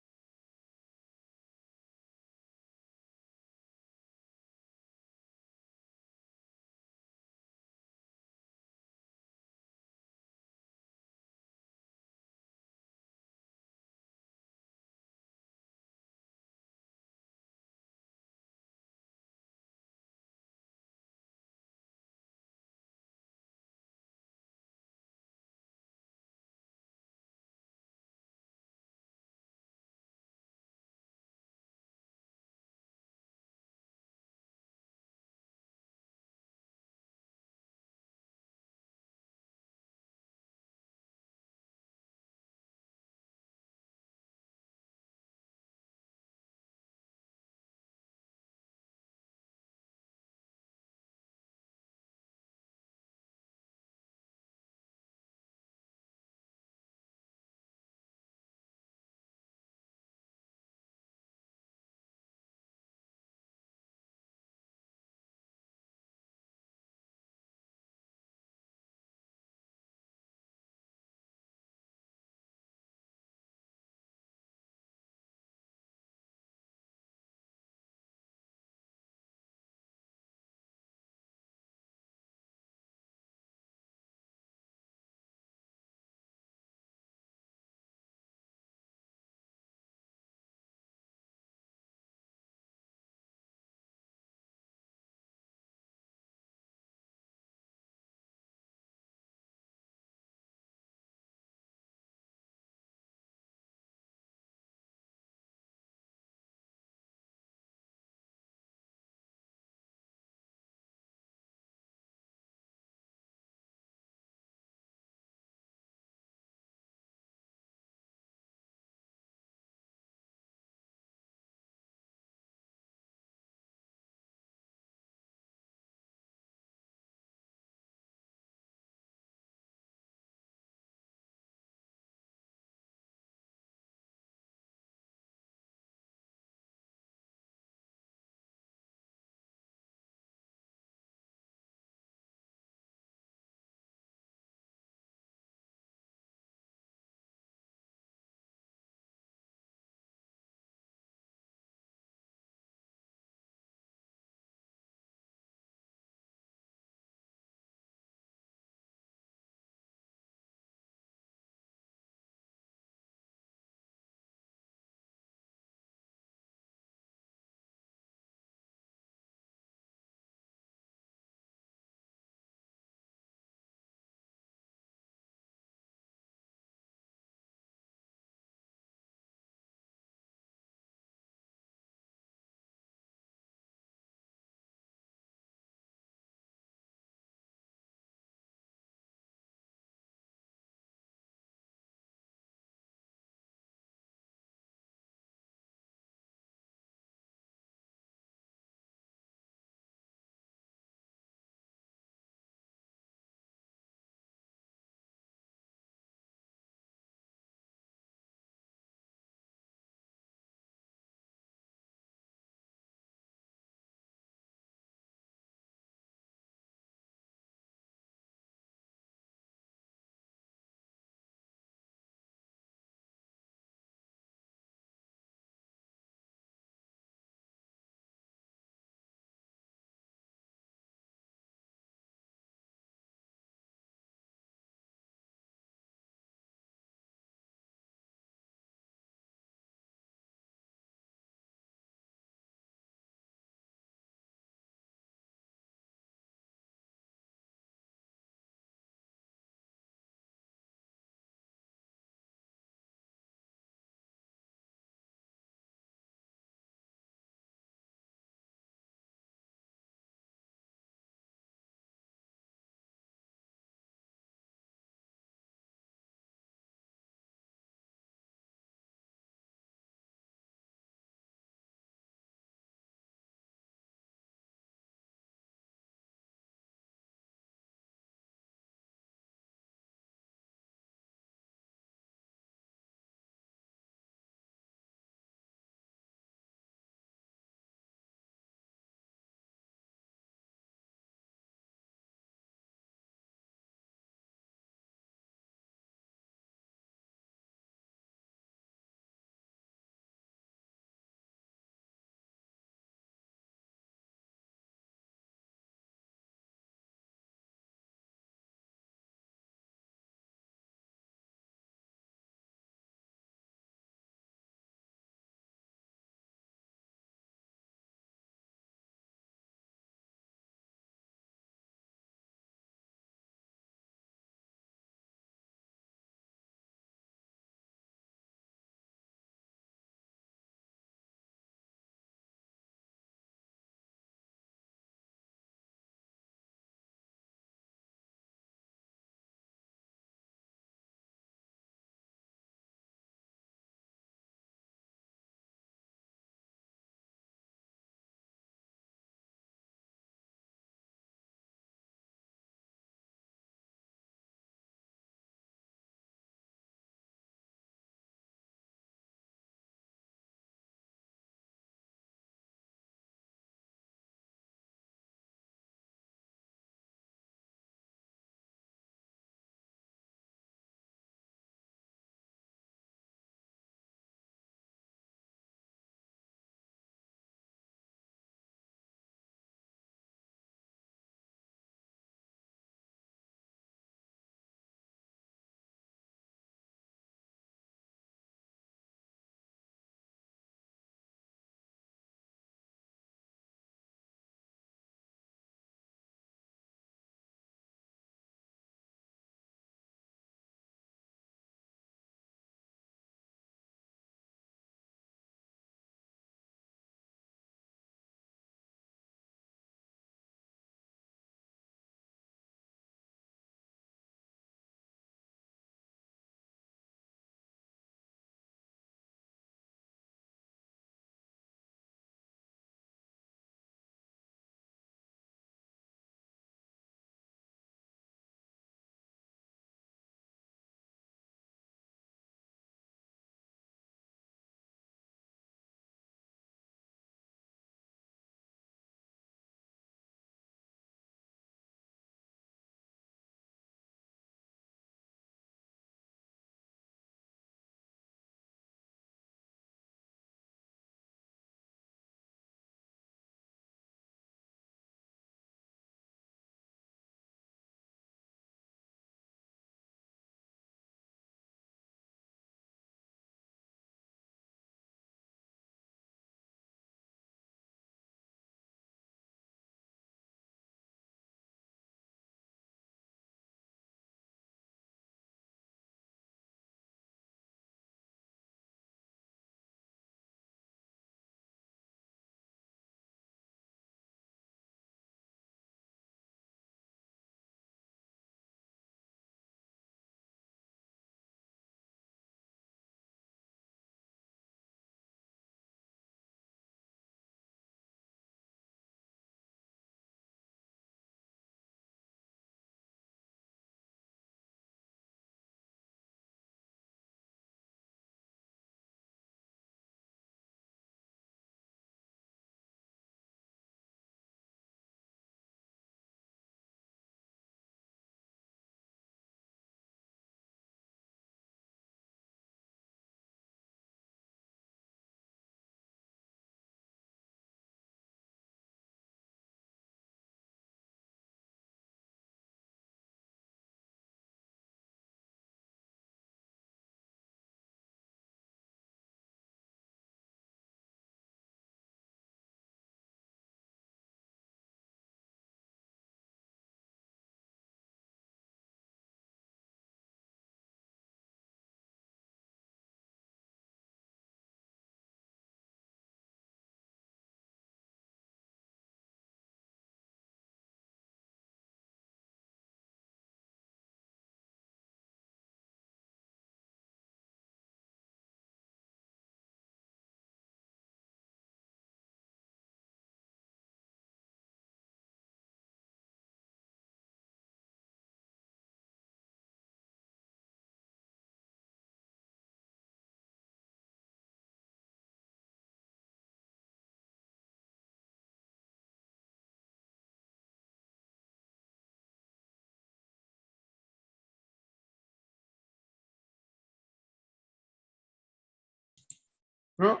¿no?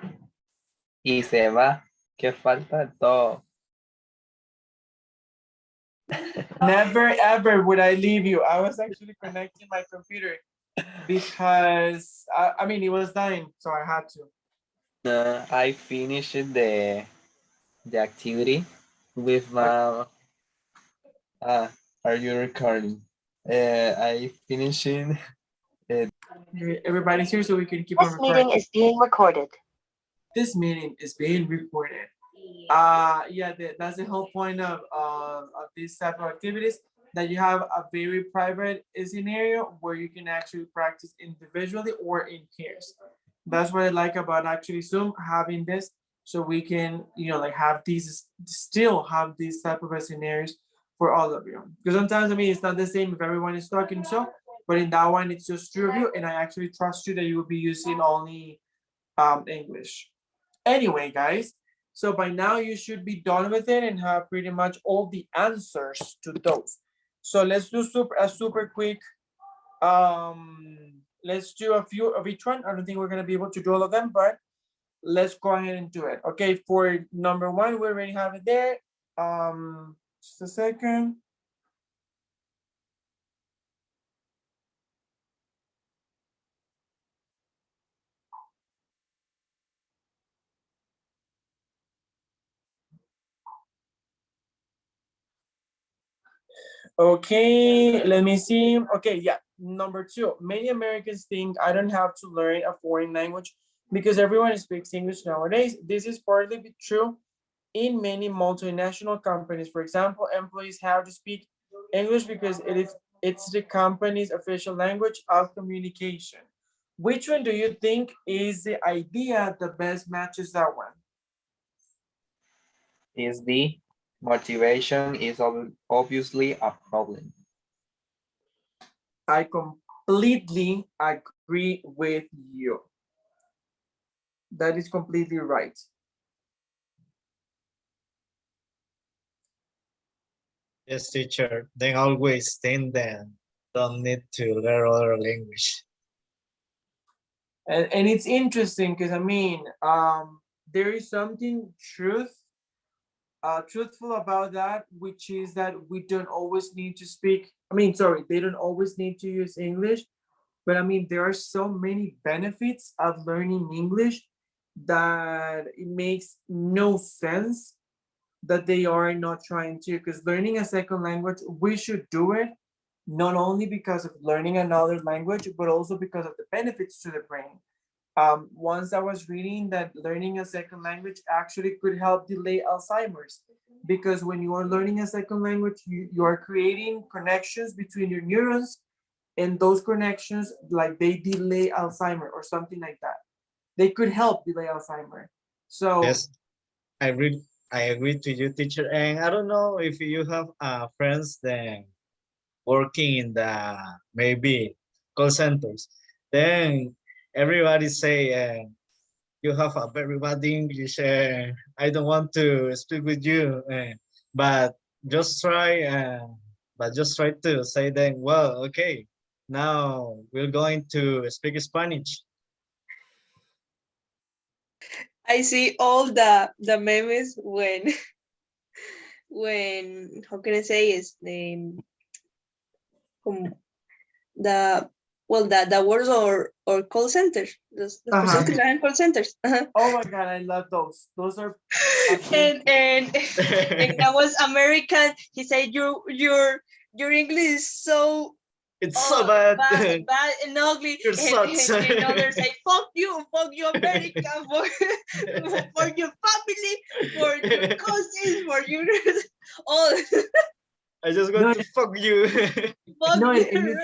Y se va. Que falta todo. Never ever would I leave you. I was actually connecting my computer because I mean it was dying, so I had to. I finished the activity with my. Are you recording? I finishing. Everybody's here, so we can keep on recording. Is being recorded. This meeting is being recorded. Yeah, that's the whole point of these type of activities, that you have a very private scenario where you can actually practice individually or in pairs. That's what I like about actually Zoom having this, so we can, you know, like have these, still have these type of scenarios for all of you. Because sometimes, I mean, it's not the same if everyone is talking, so, but in that one, it's just two of you, and I actually trust you that you will be using only English. Anyway, guys, so by now you should be done with it and have pretty much all the answers to those. So let's do a super quick, let's do a few of each one. I don't think we're gonna be able to do all of them, but let's go ahead and do it. Okay, for number one, we already have it there. Just a second. Okay, let me see. Okay, yeah. Number two, many Americans think I don't have to learn a foreign language because everyone speaks English nowadays. This is partly true in many multinational companies. For example, employees have to speak English because it's the company's official language of communication. Which one do you think is the idea that best matches that one? Is the motivation is obviously a problem. I completely agree with you. That is completely right. Yes, teacher. Then always think that don't need to learn other language. And it's interesting because I mean, there is something truthful about that, which is that we don't always need to speak. I mean, sorry, they don't always need to use English, but I mean, there are so many benefits of learning English that it makes no sense that they are not trying to. Because learning a second language, we should do it not only because of learning another language, but also because of the benefits to the brain. Once I was reading that learning a second language actually could help delay Alzheimer's, because when you are learning a second language, you are creating connections between your neurons, and those connections, like they delay Alzheimer or something like that. They could help delay Alzheimer. So Yes, I read. I agree to you, teacher. And I don't know if you have friends that working in the maybe call centers. Then everybody say you have a very bad English. I don't want to speak with you. But just try. But just try to say then. Well, okay. Now we're going to speak Spanish. I see all the memes when how can I say is the well the words or call centers, las personas que trabajan en call centers. Oh my god, I love those. Those are and that was American. He said your English is so It's so bad. bad and ugly. You're sucks. And others say, fuck you, America, for your family, for your cousins, for your all. I just want to fuck you. Fuck No, you.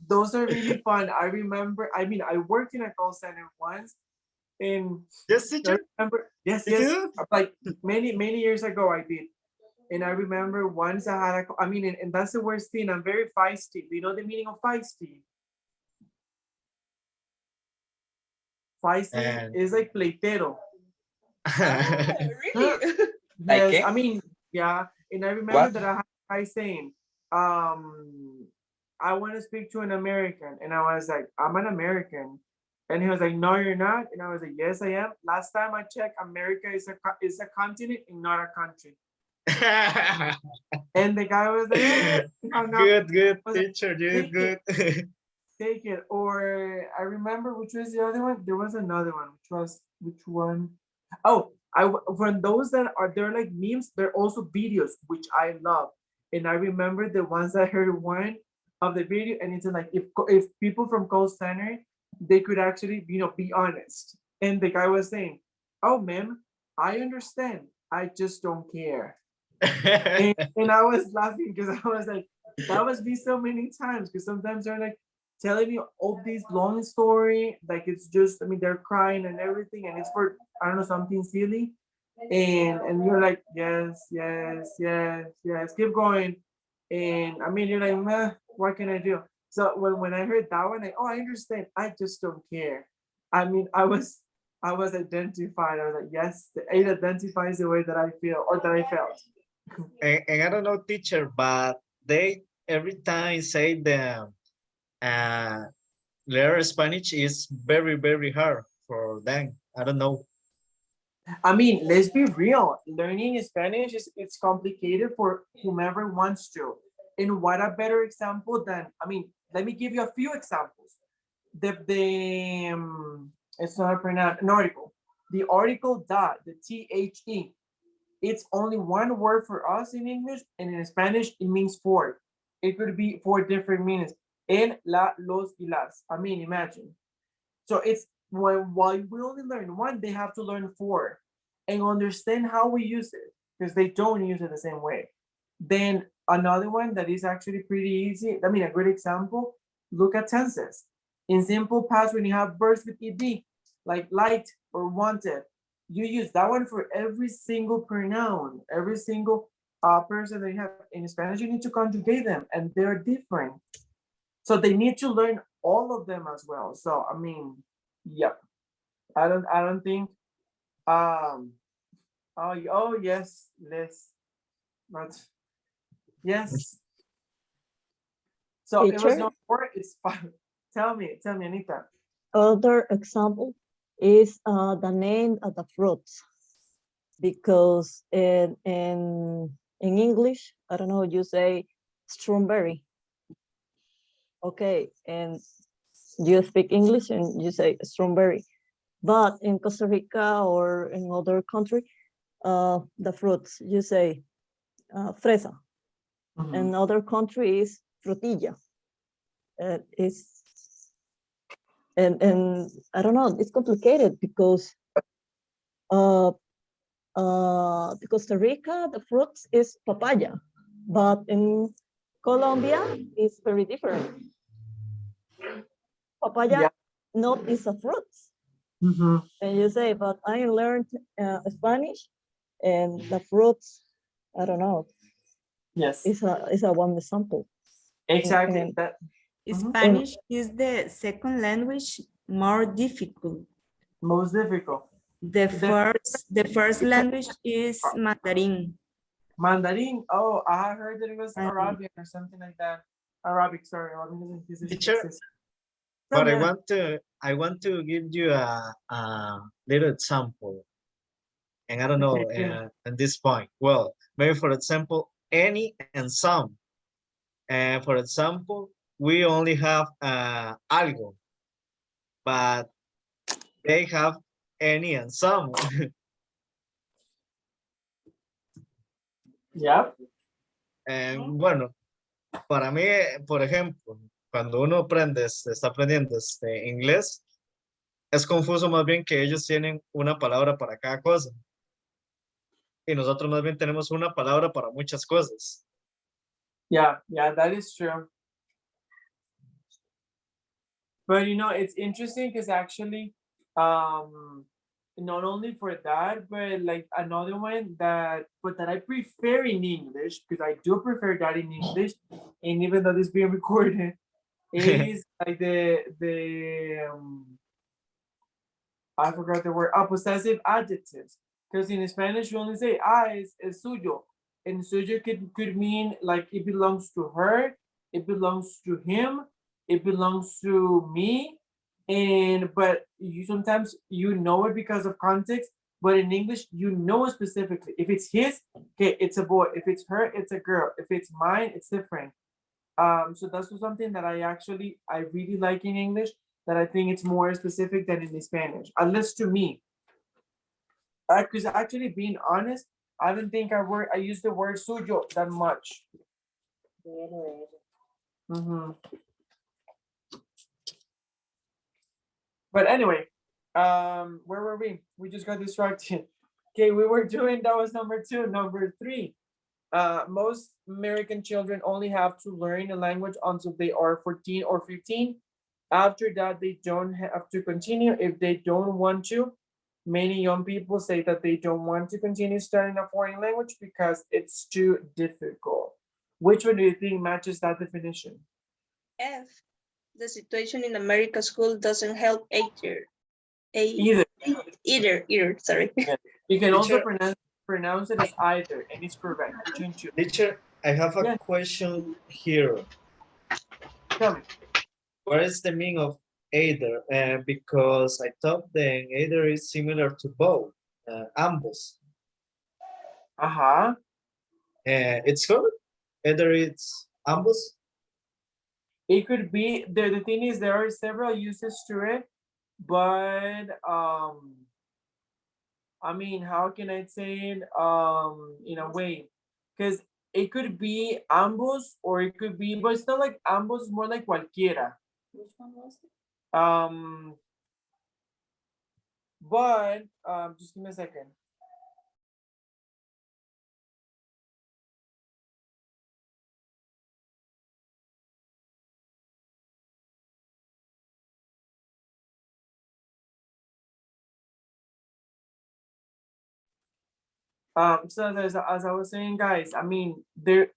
Those are really fun. I remember, I mean, I worked in a call center once, and Yes, I teacher. remember, yes, You yes, do? like many years ago I did. And I remember once I had I mean, and that's the worst thing, I'm very feisty. Do you know the meaning of feisty? Feisty is like pleitero. Really? Yes, qué? I mean, yeah. And I remember that I had a guy saying, I want to speak to an American. And I was like, I'm an American. And he was like, no, you're not. And I was like, yes, I am. Last time I checked, America is a continent and not a country. And the guy was like, eh, hung up. Good, I was like, teacher, you did take it, good. take it. Or I remember which was the other one. There was another one, which one? Oh, from those that are, they're like memes, they're also videos, which I love. And I remember the ones I heard one of the video, and it's like if people from call center, they could actually, be honest. And the guy was saying, oh, ma'am, I understand. I just don't care. And I was laughing because I was like, that was me so many times, because sometimes they're like telling me all these long story, like it's just, I mean, they're crying and everything, and it's for, I don't know, something silly. And you're like, yes, yes, yes, yes, keep going. And I mean, you're like, meh, what can I do? So when I heard that one, I understand. I just don't care. I mean, I was identified. I was like, yes, it identifies the way that I feel or that I felt. And I don't know, teacher, but they every time say the learn Spanish is very, very hard for them. I don't know. I mean, let's be real. Learning Spanish it's complicated for whomever wants to. And what a better example than, I mean, let me give you a few examples. It's not a pronoun, an article. The article dot, the THE, it's only one word for us in English, and in Spanish it means four. It could be four different meanings. El, la, los, y las. I mean, imagine. So it's while we only learn one, they have to learn four and understand how we use it, because they don't use it the same way. Then another one that is actually pretty easy, I mean, a good example, look at tenses. In simple past, when you have verbs with ed, like liked or wanted, you use that one for every single pronoun, every single person that you have. In Spanish, you need to conjugate them, and they're different. So they need to learn all of them as well. So I mean, yep. I don't think oh yes, Les. But yes. So it was Teacher, not four, it's five. Tell me, Anita. other example is the name of the fruits, because in English, I don't know, you say strawberry. Okay, and you speak English and you say strawberry. But in Costa Rica or in other country, the fruits, you say fresa. Mhm. In other country is frutilla. It's and I don't know, it's complicated because Costa Rica, the fruits is papaya, but in Colombia, it's very different. Papaya Yeah. not is a fruit. Mhm. And you say, but I learned Spanish, and the fruits, I don't know, Yes, is a one example. exactly. And, That Spanish is the second language more difficult. most difficult. The first language is Mandarin. Mandarin. Oh, I heard that it was And Arabian or something like that. Arabic, sorry. Arabic doesn't Teacher, exist. but Yeah. I want to give you a little example. And I don't know Okay. at this point. Well, maybe for example, any and some. And for example, we only have algo, but they have any and some. Yep. Bueno, para mí, por ejemplo, cuando uno aprende, está aprendiendo inglés, es confuso más bien que ellos tienen una palabra para cada cosa. Y nosotros más bien tenemos una palabra para muchas cosas. Yeah, that is true. But it's interesting because actually, not only for that, but like another one that I prefer in English, because I do prefer that in English, and even though this is being recorded, is like I forgot the word, possessive adjectives. Because in Spanish you only say es suyo, and suyo could mean like it belongs to her, it belongs to him, it belongs to me, but you sometimes you know it because of context, but in English you know specifically. If it's his, okay, it's a boy. If it's her, it's a girl. If it's mine, it's different. So that's something that I really like in English, that I think it's more specific than in Spanish, at least to me. Because actually, being honest, I don't think I use the word suyo that much. Mhm. But anyway, where were we? We just got distracted. Okay, we were doing, that was number 2. Number 3, most American children only have to learn a language until they are 14 or 15. After that, they don't have to continue if they don't want to. Many young people say that they don't want to continue studying a foreign language because it's too difficult. Which one do you think matches that definition? F. The situation in America school doesn't help either. Either. Either, sorry. Yeah. You can also Teacher, pronounce it as either, and it's correct. Which one choose? teacher, I have a Yeah. question here. Tell me. What is the meaning of either? Because I thought then either is similar to both, ambos. Uh-huh. It's good. Either it's ambos. It could be, the thing is there are several uses to it, but I mean, how can I say it in a way? Because it could be ambos or it could be, but it's not like ambos, it's more like cualquiera. Which one was it? But just give me a second. So as I was saying, guys, I mean, there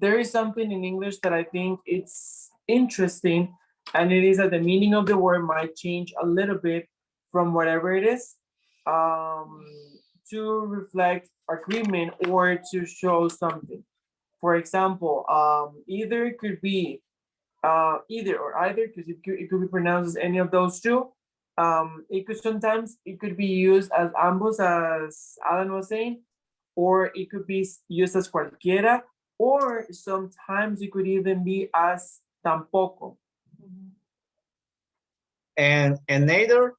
is something in English that I think it's interesting, and it is that the meaning of the word might change a little bit from whatever it is, to reflect agreement or to show something. For example, either could be either or either, because it could be pronounced as any of those two. It could sometimes it could be used as ambos, as Alan was saying, or it could be used as cualquiera, or sometimes it could even be as tampoco. And neither.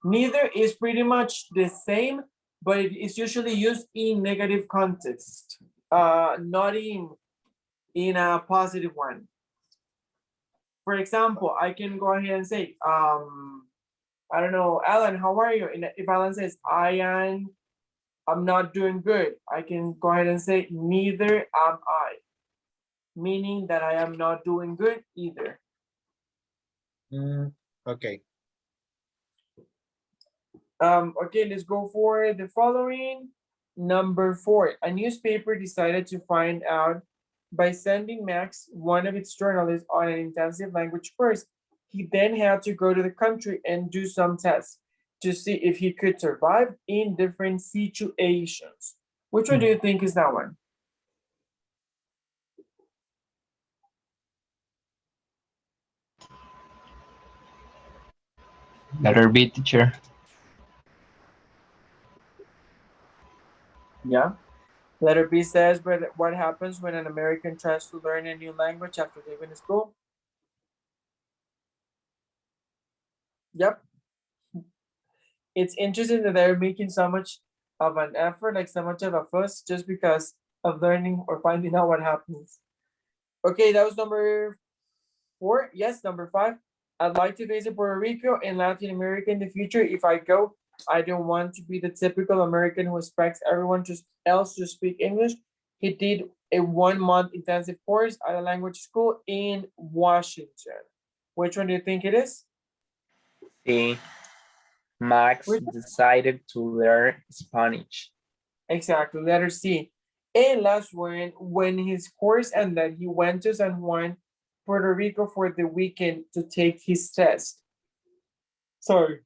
Neither is pretty much the same, but it is usually used in negative context, not in a positive one. For example, I can go ahead and say, I don't know, Alan, how are you? And if Alan says, I'm not doing good, I can go ahead and say, neither am I, meaning that I am not doing good either. Okay. Okay, let's go for the following. Number 4, a newspaper decided to find out by sending Max, one of its journalists, on an intensive language course. He then had to go to the country and do some tests to see if he could survive in different situations. Which one do you think is that one? Letter B, teacher. Yeah. Letter B says, but what happens when an American tries to learn a new language after leaving school? Yep. It's interesting that they're making so much of an effort, like so much of a fuss, just because of learning or finding out what happens. Okay, that was number 4. Yes, number 5. I'd like to visit Puerto Rico and Latin America in the future. If I go, I don't want to be the typical American who expects everyone else to speak English. He did a 1-month intensive course at a language school in Washington. Which one do you think it is? C. Max Which- decided to learn Spanish. Exactly, letter C. And last one, when his course ended, he went to San Juan, Puerto Rico for the weekend to take his test. Sorry.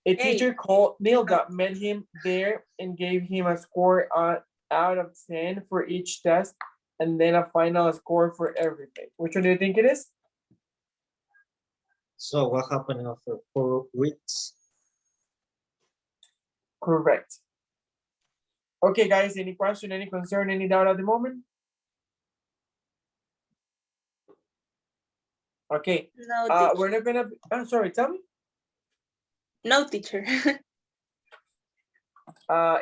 A teacher called Nilda met him there and gave him a score out of 10 for each test, and then a final score for everything. Which one do you think it is? So what happened after 4 weeks? Correct. Okay, guys, any question, any concern, any doubt at the moment? Okay, No, teacher. we're not gonna, I'm sorry, tell me. No, teacher.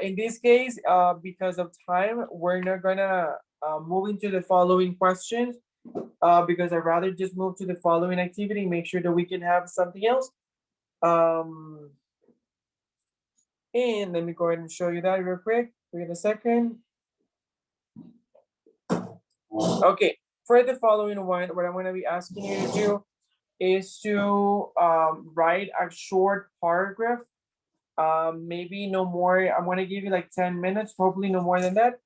In this case, because of time, we're not gonna move into the following questions because I'd rather just move to the following activity, make sure that we can have something else. And let me go ahead and show you that real quick. Wait a second. Okay, for the following one, what I'm going to be asking you to do is to write a short paragraph. Maybe no more. I'm going to give you like 10 minutes, hopefully no more than that.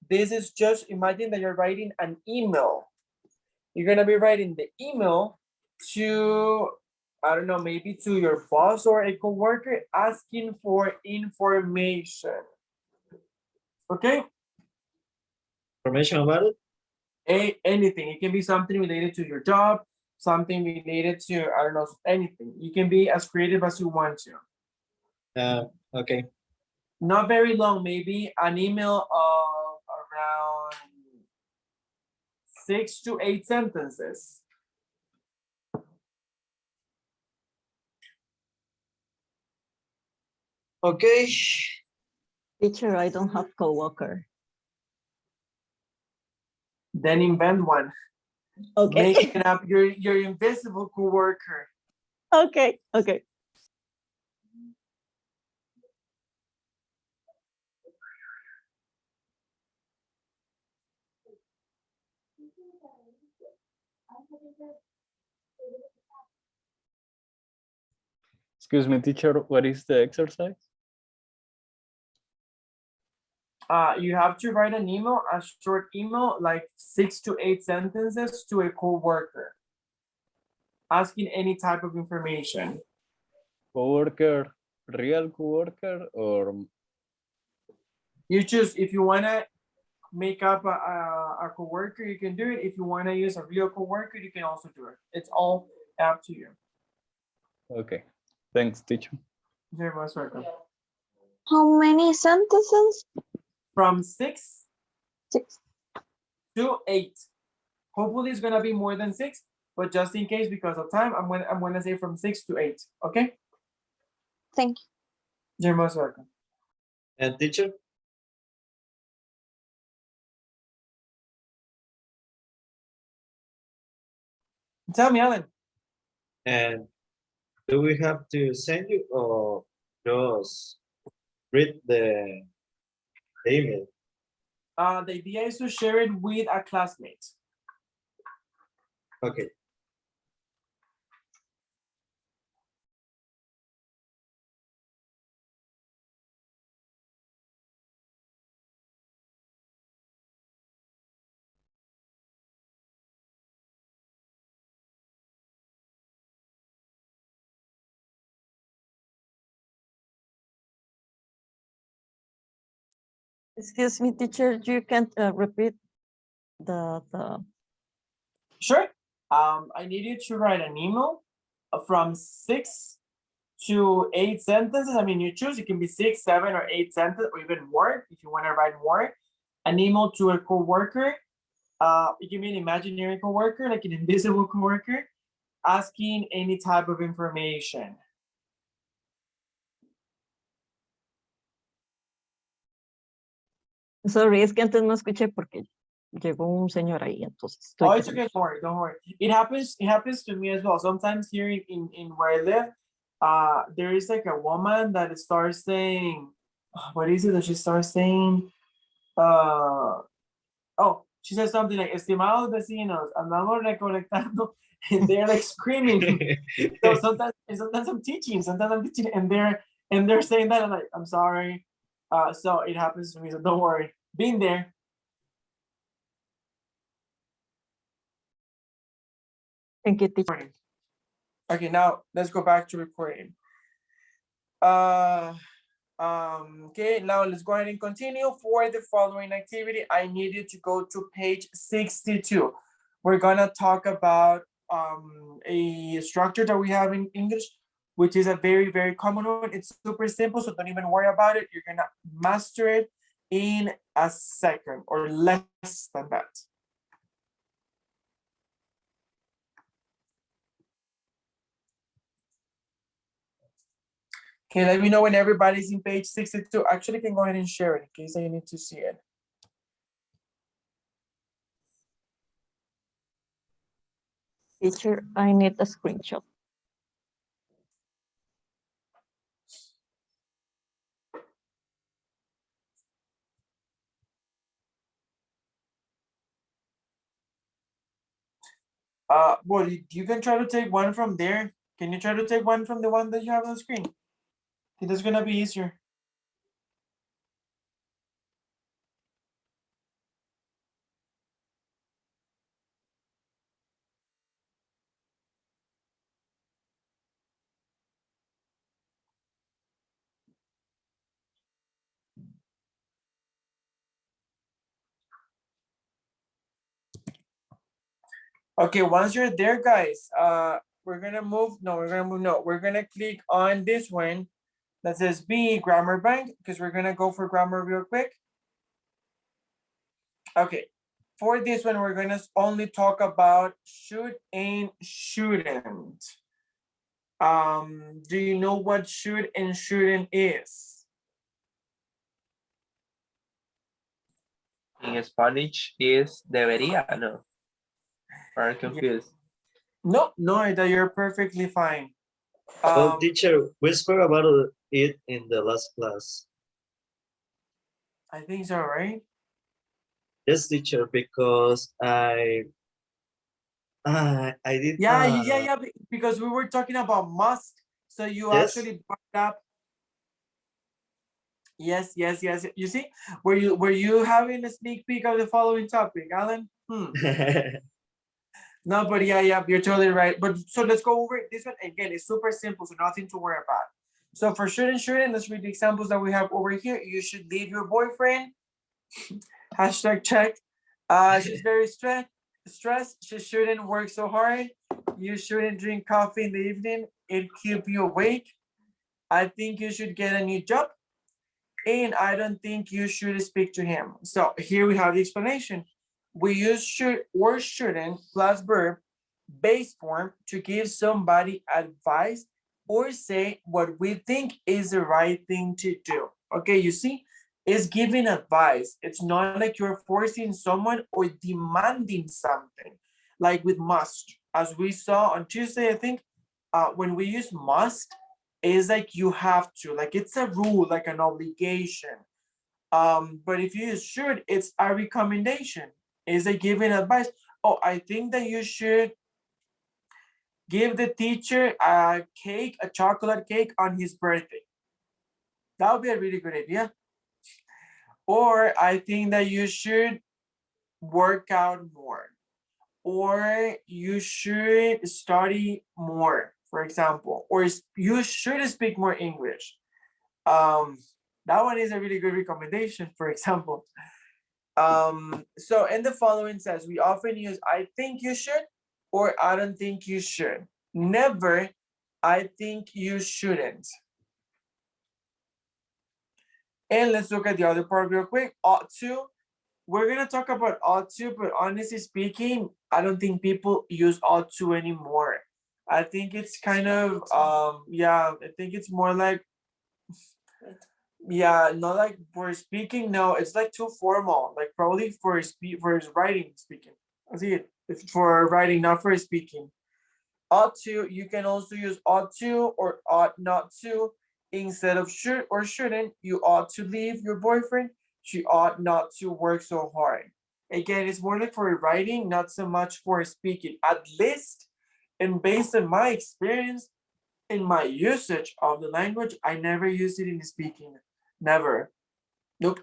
This is just, imagine that you're writing an email. You're going to be writing the email to, I don't know, maybe to your boss or a coworker asking for information. Okay? Information about it? Anything. It can be something related to your job, something related to, I don't know, anything. You can be as creative as you want to. Okay. Not very long, maybe an email of around 6 to 8 sentences. Okay. Teacher, I don't have coworker. Then invent one. Okay. Make it up your invisible coworker. Okay. Okay. Excuse me, teacher, what is the exercise? You have to write an email, a short email, like 6 to 8 sentences to a coworker, asking any type of information. Coworker, real coworker, or You choose if you want to make up a coworker, you can do it. If you want to use a real coworker, you can also do it. It's all up to you. okay. Thanks, teacher. You're most welcome. How many sentences? From 6 6. to 8. Hopefully it's gonna be more than 6, but just in case because of time, I'm gonna say from 6 to 8. Okay? Thank you. You're most welcome. And teacher? Tell me, Alan. And do we have to send you or just read the email? The idea is to share it with a classmate. Okay. Excuse me, teacher, you can repeat the Sure. I need you to write an email from 6 to 8 sentences. I mean, you choose, it can be 6, 7, or 8 sentences, or even more if you want to write more. An email to a coworker. It can be an imaginary coworker, like an invisible coworker, asking any type of information. Sorry, es que antes no escuché porque llegó un señor ahí, entonces estoy. Oh, it's okay, don't worry, don't worry. It happens to me as well. Sometimes here in where I live, there is like a woman that starts saying, what is it that she starts saying? Oh, she says something like, estimados vecinos, andamos recolectando, and they're like screaming. So sometimes I'm teaching, and they're saying that, I'm like, I'm sorry. So it happens to me, so don't worry. Been there. Thank you, teacher. Okay, now let's go back to recording. Okay, now let's go ahead and continue. For the following activity, I need you to go to page 62. We're gonna talk about a structure that we have in English, which is a very, very common one. It's super simple, so don't even worry about it. You're gonna master it in a second or less than that. Okay, let me know when everybody's in page 62. Actually, can go ahead and share it in case I need to see it. Teacher, I need a screenshot. Well, you can try to take one from there. Can you try to take one from the one that you have on the screen? I think that's gonna be easier. Okay, once you're there, guys, we're gonna move. No, we're gonna click on this one that says B, Grammar Bank, because we're gonna go for grammar real quick. Okay, for this one, we're gonna only talk about should and shouldn't. Do you know what should and shouldn't is? In Spanish is debería, no? Are confused. No, that you're perfectly fine. Well, teacher, we spoke about it in the last class. I think so, right? Yes, teacher, because I did. Yeah, because we were talking about must, so you Yes. actually brought up. Yes. You see, were you having a sneak peek of the following topic, Alan? No, but yeah, you're totally right. But so let's go over it. This one again is super simple, so nothing to worry about. So for shouldn't, let's read the examples that we have over here. You should leave your boyfriend. Hashtag check. She's very stressed. She shouldn't work so hard. You shouldn't drink coffee in the evening. It keep you awake. I think you should get a new job. And I don't think you should speak to him. So here we have the explanation. We use should or shouldn't plus verb base form to give somebody advice or say what we think is the right thing to do. Okay, you see, it's giving advice. It's not like you're forcing someone or demanding something, like with must. As we saw on Tuesday, I think, when we use must, it's like you have to, like it's a rule, like an obligation. But if you use should, it's a recommendation. Is a giving advice. Oh, I think that you should give the teacher a cake, a chocolate cake on his birthday. That would be a really good idea. Or I think that you should work out more. Or you should study more, for example. Or you should speak more English. That one is a really good recommendation, for example. So in the following says, we often use I think you should or I don't think you should. Never, I think you shouldn't. And let's look at the other part real quick. Ought to. We're gonna talk about ought to, but honestly speaking, I don't think people use ought to anymore. I think it's kind of I think it's more like, yeah, not like for speaking. No, it's like too formal. Like probably for writing speaking. I see it. It's for writing, not for speaking. Ought to. You can also use ought to or ought not to instead of should or shouldn't. You ought to leave your boyfriend. She ought not to work so hard. Again, it's more like for writing, not so much for speaking. At least, and based on my experience, in my usage of the language, I never use it in speaking. Never. Nope.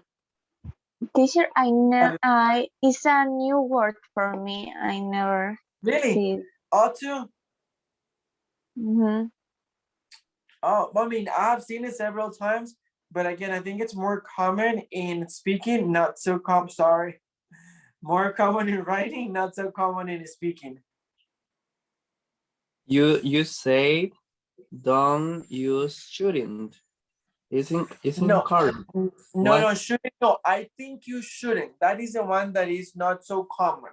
Teacher, I it's a new word for me. I never Really? see it. Ought to? Mhm. Oh, I mean, I've seen it several times, but again, I think it's more common in speaking, not so sorry. More common in writing, not so common in speaking. You say don't use shouldn't. Isn't No, correct. no, What? no, shouldn't. No, I think you shouldn't. That is the one that is not so common.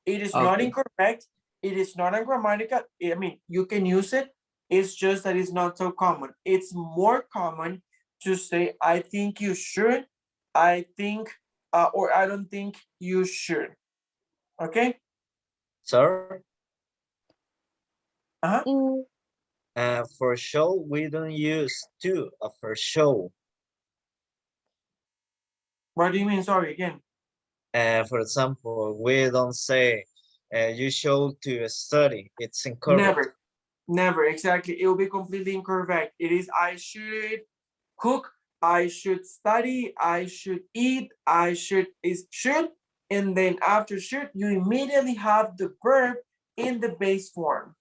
It is not Okay. incorrect. It is not ungrammatical. I mean, you can use it. It's just that it's not so common. It's more common to say, I think you should. I think, or I don't think you should. Okay? Sir, Uh-huh. In for show, we don't use to for show. What do you mean? Sorry, again. For example, we don't say you show to study. It's incorrect. Never. Never, exactly. It will be completely incorrect. It is I should cook, I should study, I should eat, I should is should, and then after should, you immediately have the verb in the base form.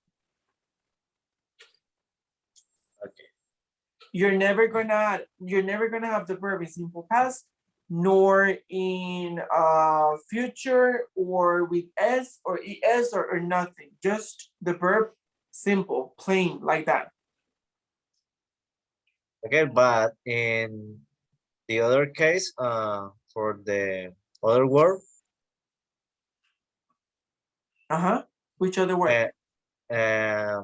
Okay. You're never gonna have the verb in simple past, nor in future or with s or es or nothing. Just the verb simple, plain like that. Okay, but in the other case, for the other word, Uh-huh. Which other word? uh,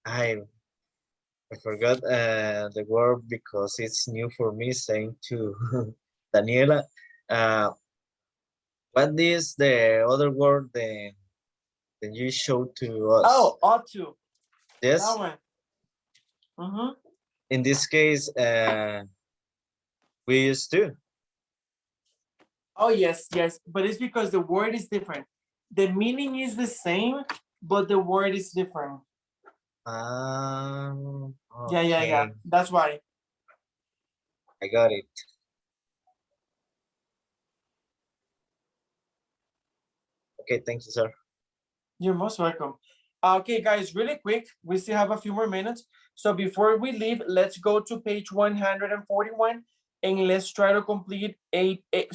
I forgot the word because it's new for me saying to Daniela. Uh, what is the other word that you showed to us? Oh, ought to. Yes. That one. Mm-hmm. In this case, we use to. Oh, yes, yes. But it's because the word is different. The meaning is the same, but the word is different. Yeah, yeah, yeah. Okay, That's why. I got it. Okay, thank you, sir. You're most welcome. Okay, guys, really quick. We still have a few more minutes. So before we leave, let's go to page 141 and let's try to complete 8A,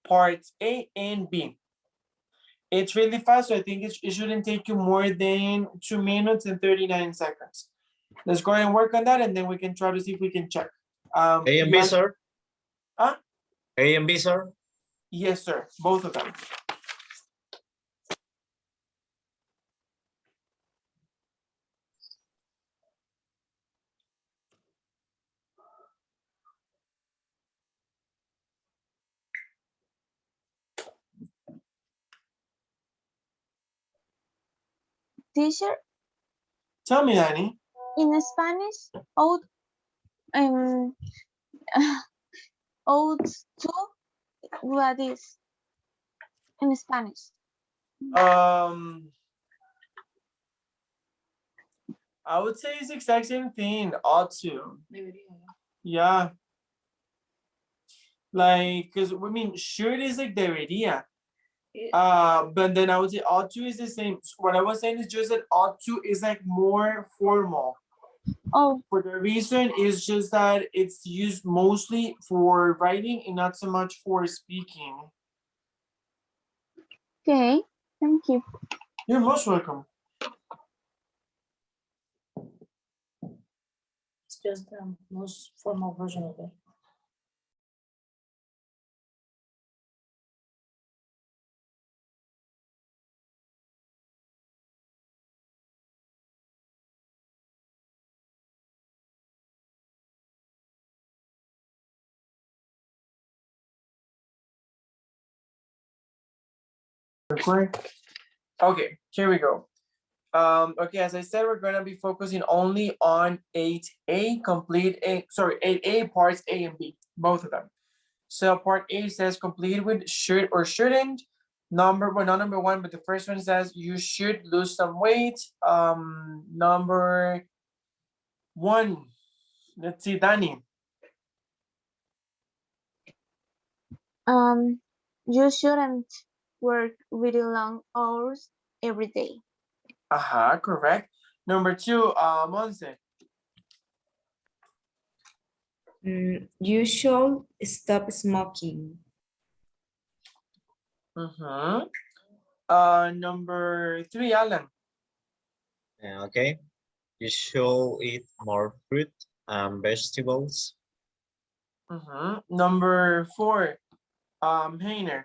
parts A and B. It's really fast, so I think it shouldn't take you more than 2 minutes and 39 seconds. Let's go ahead and work on that, and then we can try to see if we can check. A and B, sir. Huh? A and B, sir. Yes, sir, both of them. teacher, Tell me, Danny. in Spanish, um, ought to, what is in Spanish? I would say it's the exact same thing, ought to. Yeah. Like, because I mean, should is like debería. But then I would say ought to is the same. What I was saying is just that ought to is like more formal. Oh, For the reason is just that it's used mostly for writing and not so much for speaking. okay, thank you. You're most welcome. It's just the most formal version of it. Okay, here we go. Okay, as I said, we're gonna be focusing only on 8A, 8A parts A and B, both of them. So part A says complete with should or shouldn't. Not number one, but the first one says you should lose some weight. Number one, let's see, Danny. You shouldn't work really long hours every day. Correct. Number two, Monse. You should stop smoking. Number 3, Alan. Okay. You should eat more fruit and vegetables. Number 4, Heiner.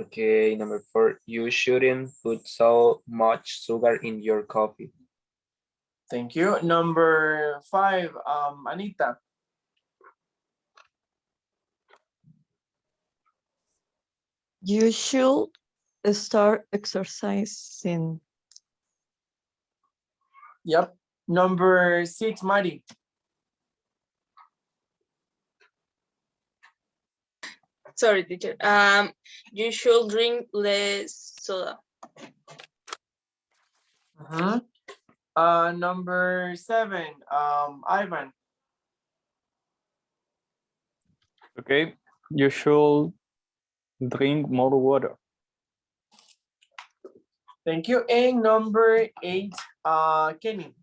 Okay, number 4, you shouldn't put so much sugar in your coffee. Thank you. Number 5, Anita. You should start exercising. Yep. Number 6, Mari. Sorry, teacher. You should drink less soda. Number 7, Ivan. Okay, you should drink more water. Thank you. And number 8, Kenny.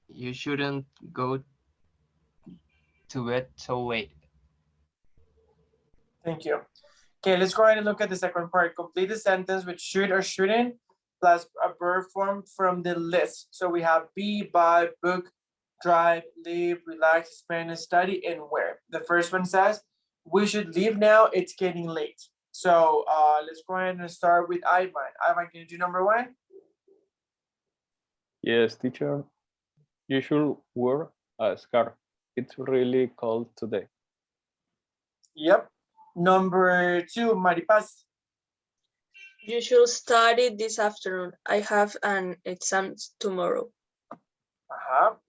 You shouldn't go to bed so late. Thank you. Okay, let's go ahead and look at the second part. Complete the sentence with should or shouldn't plus a verb form from the list. So we have be, buy, book, drive, live, relax, spend, study, and where. The first one says, we should leave now, it's getting late. So let's go ahead and start with Ivan. Ivan, can you do number 1? Yes, teacher. You should wear a scarf. It's really cold today. Yep. Number 2, Maripaz. You should study this afternoon. I have an exam tomorrow.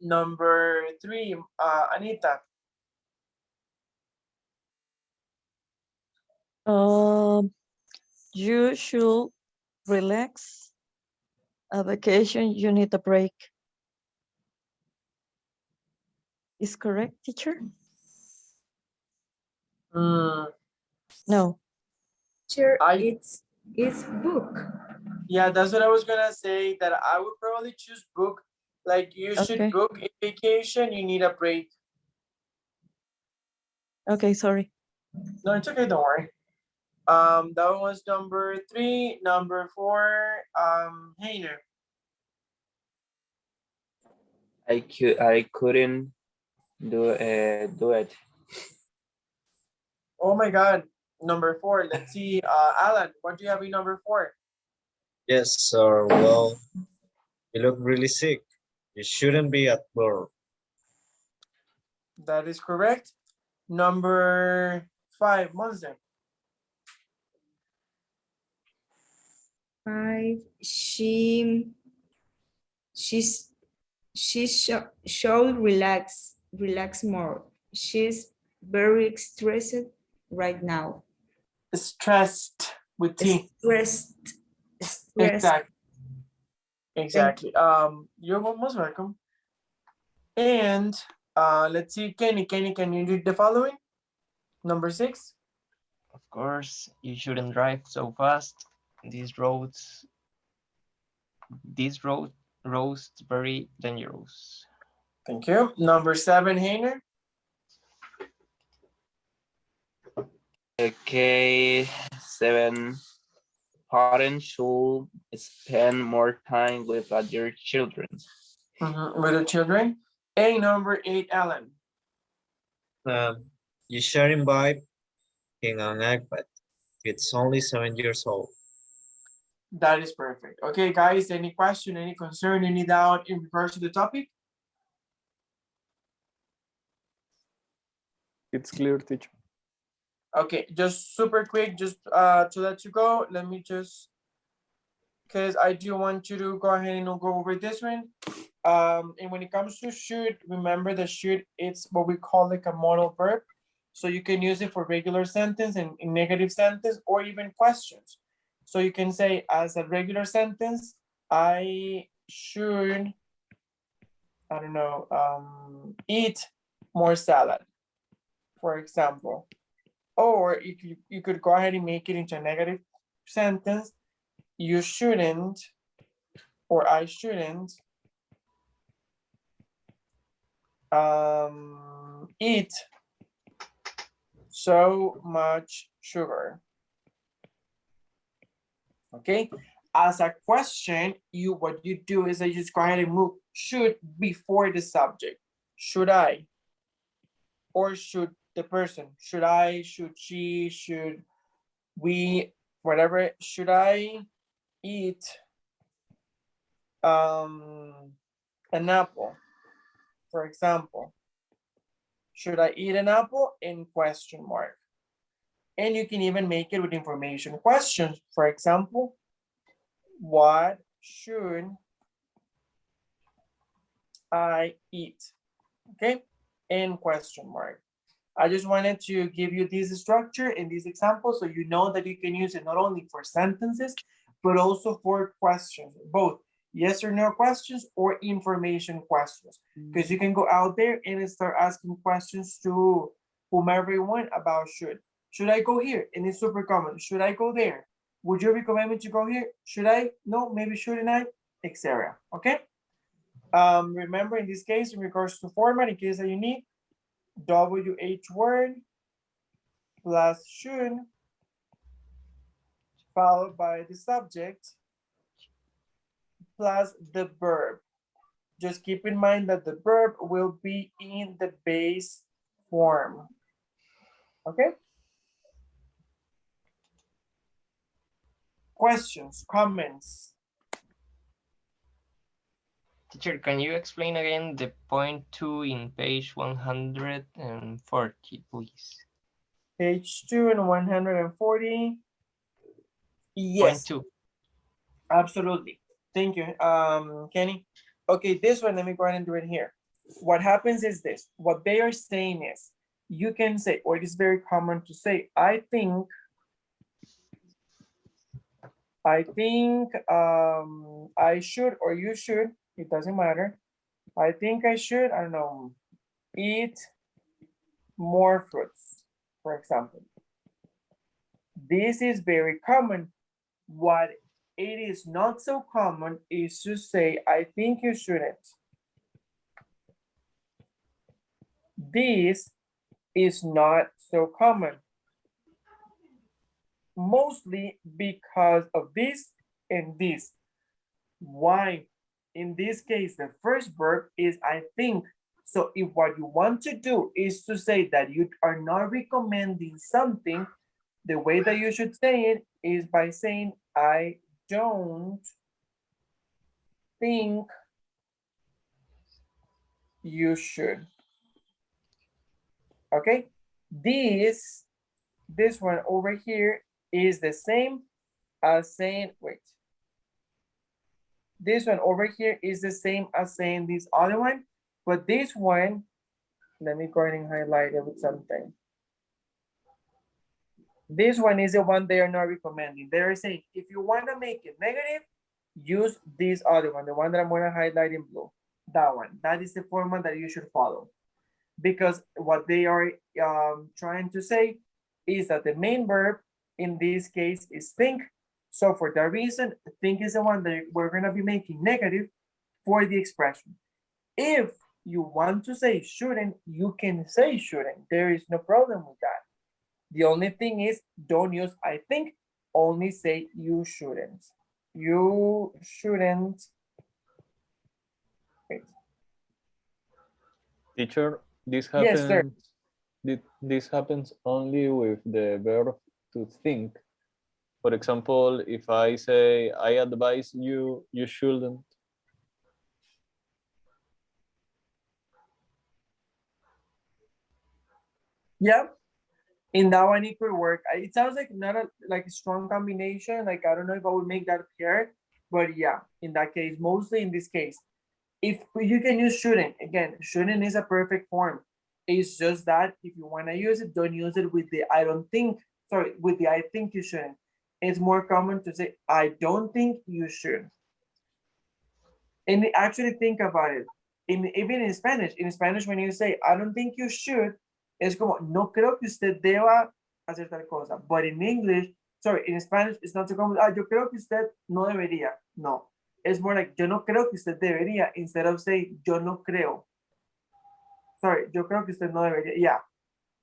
Number 3, Anita. You should relax. A vacation, you need a break. Is correct, teacher? No. Teacher, it's book. Yeah, that's what I was gonna say, that I would probably choose book. Like you should book a vacation, you need a break. Okay, sorry. No, it's okay, don't worry. That was number 3. Number 4, Heiner. I couldn't do it. Oh my God. Number 4. Let's see. Alan, what do you have in number 4? Yes, sir. Well, you look really sick. You shouldn't be at work. That is correct. Number 5, Monse. 5, she should relax more. She's very stressed right now. Stressed with T. Stressed. Exactly. You're most welcome. And let's see, Kenny, can you do the following? Number 6. Of course, you shouldn't drive so fast. These roads very dangerous. Thank you. Number 7, Heiner. Okay, 7, parents should spend more time with their children. With the children. And number 8, Alan. You shouldn't buy in an iPad. It's only 7 years old. That is perfect. Okay, guys, any question, any concern, any doubt in regards to the topic? It's clear, teacher. Okay, just super quick, just to let you go, let me just, because I do want you to go ahead and go over this one. And when it comes to should, remember that should, it's what we call like a modal verb. So you can use it for regular sentence and in negative sentence or even questions. So you can say as a regular sentence, I should, I don't know, eat more salad, for example. Or you could go ahead and make it into a negative sentence. You shouldn't, or I shouldn't, eat so much sugar. Okay, as a question, what you do is that you just go ahead and move should before the subject. Should I? Or should the person? Should I? Should she? Should we? Whatever. Should I eat an apple, for example? Should I eat an apple? In question mark. And you can even make it with information questions. For example, what should I eat? Okay, in question mark. I just wanted to give you this structure and this example so you know that you can use it not only for sentences, but also for questions, both yes or no questions or information questions. Because you can go out there and start asking questions to whomever you want about should. Should I go here? And it's super common. Should I go there? Would you recommend me to go here? Should I? No, maybe shouldn't I? Etc. Okay. Remember in this case, in regards to format, in case that you need, WH word plus should followed by the subject plus the verb. Just keep in mind that the verb will be in the base form. Okay? Questions, comments? Teacher, can you explain again the point 2 in page 140, please? Page 2 and 140. Yes. Point 2. Absolutely. Thank you, Kenny. Okay, this one, let me go ahead and do it here. What happens is this. What they are saying is, you can say, or it is very common to say, I think I should, or you should, it doesn't matter. I think I should, I don't know, eat more fruits, for example. This is very common. What it is not so common is to say, I think you shouldn't. This is not so common. Mostly because of this and this. Why? In this case, the first verb is I think. So if what you want to do is to say that you are not recommending something, the way that you should say it is by saying, I don't think you should. Okay, this one over here is the same as saying, wait. This one over here is the same as saying this other one, but this one, let me go ahead and highlight it with something. This one is the one they are not recommending. They're saying, if you want to make it negative, use this other one, the one that I'm going to highlight in blue. That one. That is the format that you should follow. Because what they are trying to say is that the main verb in this case is think. So for that reason, think is the one that we're going to be making negative for the expression. If you want to say shouldn't, you can say shouldn't. There is no problem with that. The only thing is, don't use I think, only say you shouldn't. You shouldn't. Wait. Teacher, this happens. Yes, sir. This happens only with the verb to think. For example, if I say I advise you, you shouldn't. Yeah. In that one, it could work. It sounds like not a strong combination. Like, I don't know if I would make that pair, but yeah, in that case, mostly in this case, if you can use shouldn't, again, shouldn't is a perfect form. It's just that if you want to use it, don't use it with the I don't think, sorry, with the I think you shouldn't. It's more common to say, I don't think you should. And actually think about it. Even in Spanish, when you say, I don't think you should, es como, no creo que usted deba hacer tal cosa. But in English, sorry, in Spanish, it's not so common, yo creo que usted no debería. No. It's more like, yo no creo que usted debería, instead of saying, yo no creo. Sorry, yo creo que usted no debería. Yeah,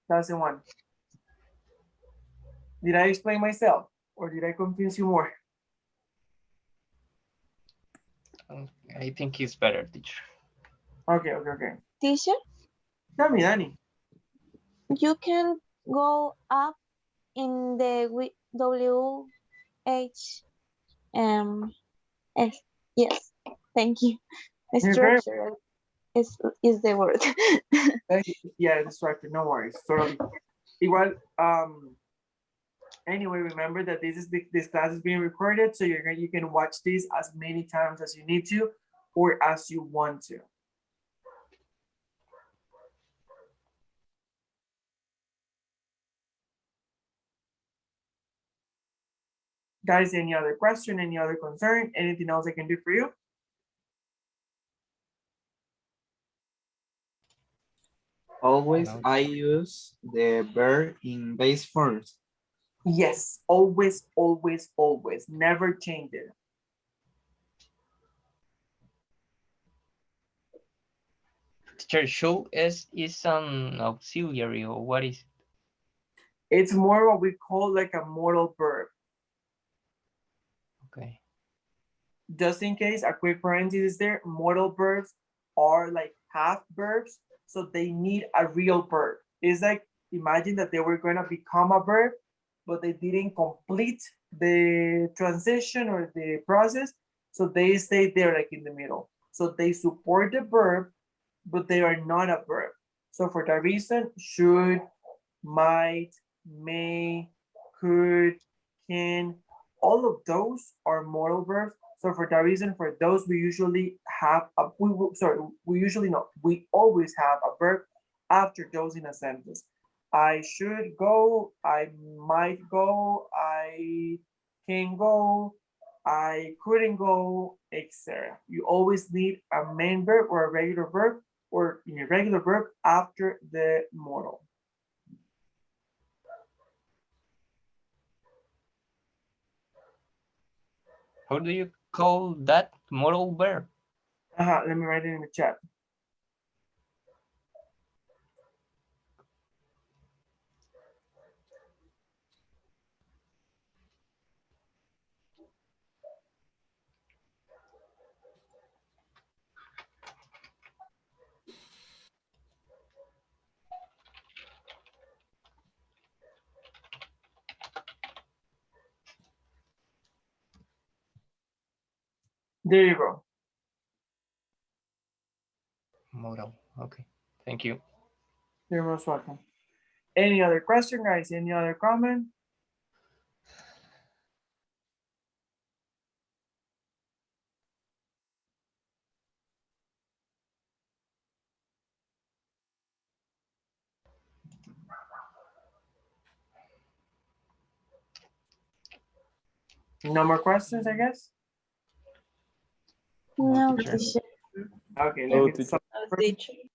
that's the one. Did I explain myself or did I confuse you more? I think it's better, teacher. Okay. Teacher, Tell me, Danny. you can go up in the WH S. Yes, thank you. You're very Structure is the word. yeah, distracted. No worries. Totally. Igual, anyway, remember that this class is being recorded, so you can watch this as many times as you need to or as you want to. Guys, any other question, any other concern, anything else I can do for you? Always No. I use the verb in base forms. Yes, always, always, always. Never change it. Teacher, show is an auxiliary or what is? It's more what we call like a modal verb. Okay. Just in case, a quick parenthesis there, modal verbs are like half verbs, so they need a real verb. It's like, imagine that they were gonna become a verb, but they didn't complete the transition or the process, so they stay there like in the middle. So they support the verb, but they are not a verb. So for that reason, should, might, may, could, can, all of those are modal verbs. So for that reason, for those we usually have a we always have a verb after those in a sentence. I should go, I might go, I can go, I couldn't go, etc. You always need a main verb or a regular verb or an irregular verb after the modal. How do you call that modal verb? Let me write it in the chat. There you go. Modal. Okay. Thank you. You're most welcome. Any other question, guys? Any other comment? No more questions, I guess? No, teacher. teacher. Okay, Oh, let me teacher. Teacher.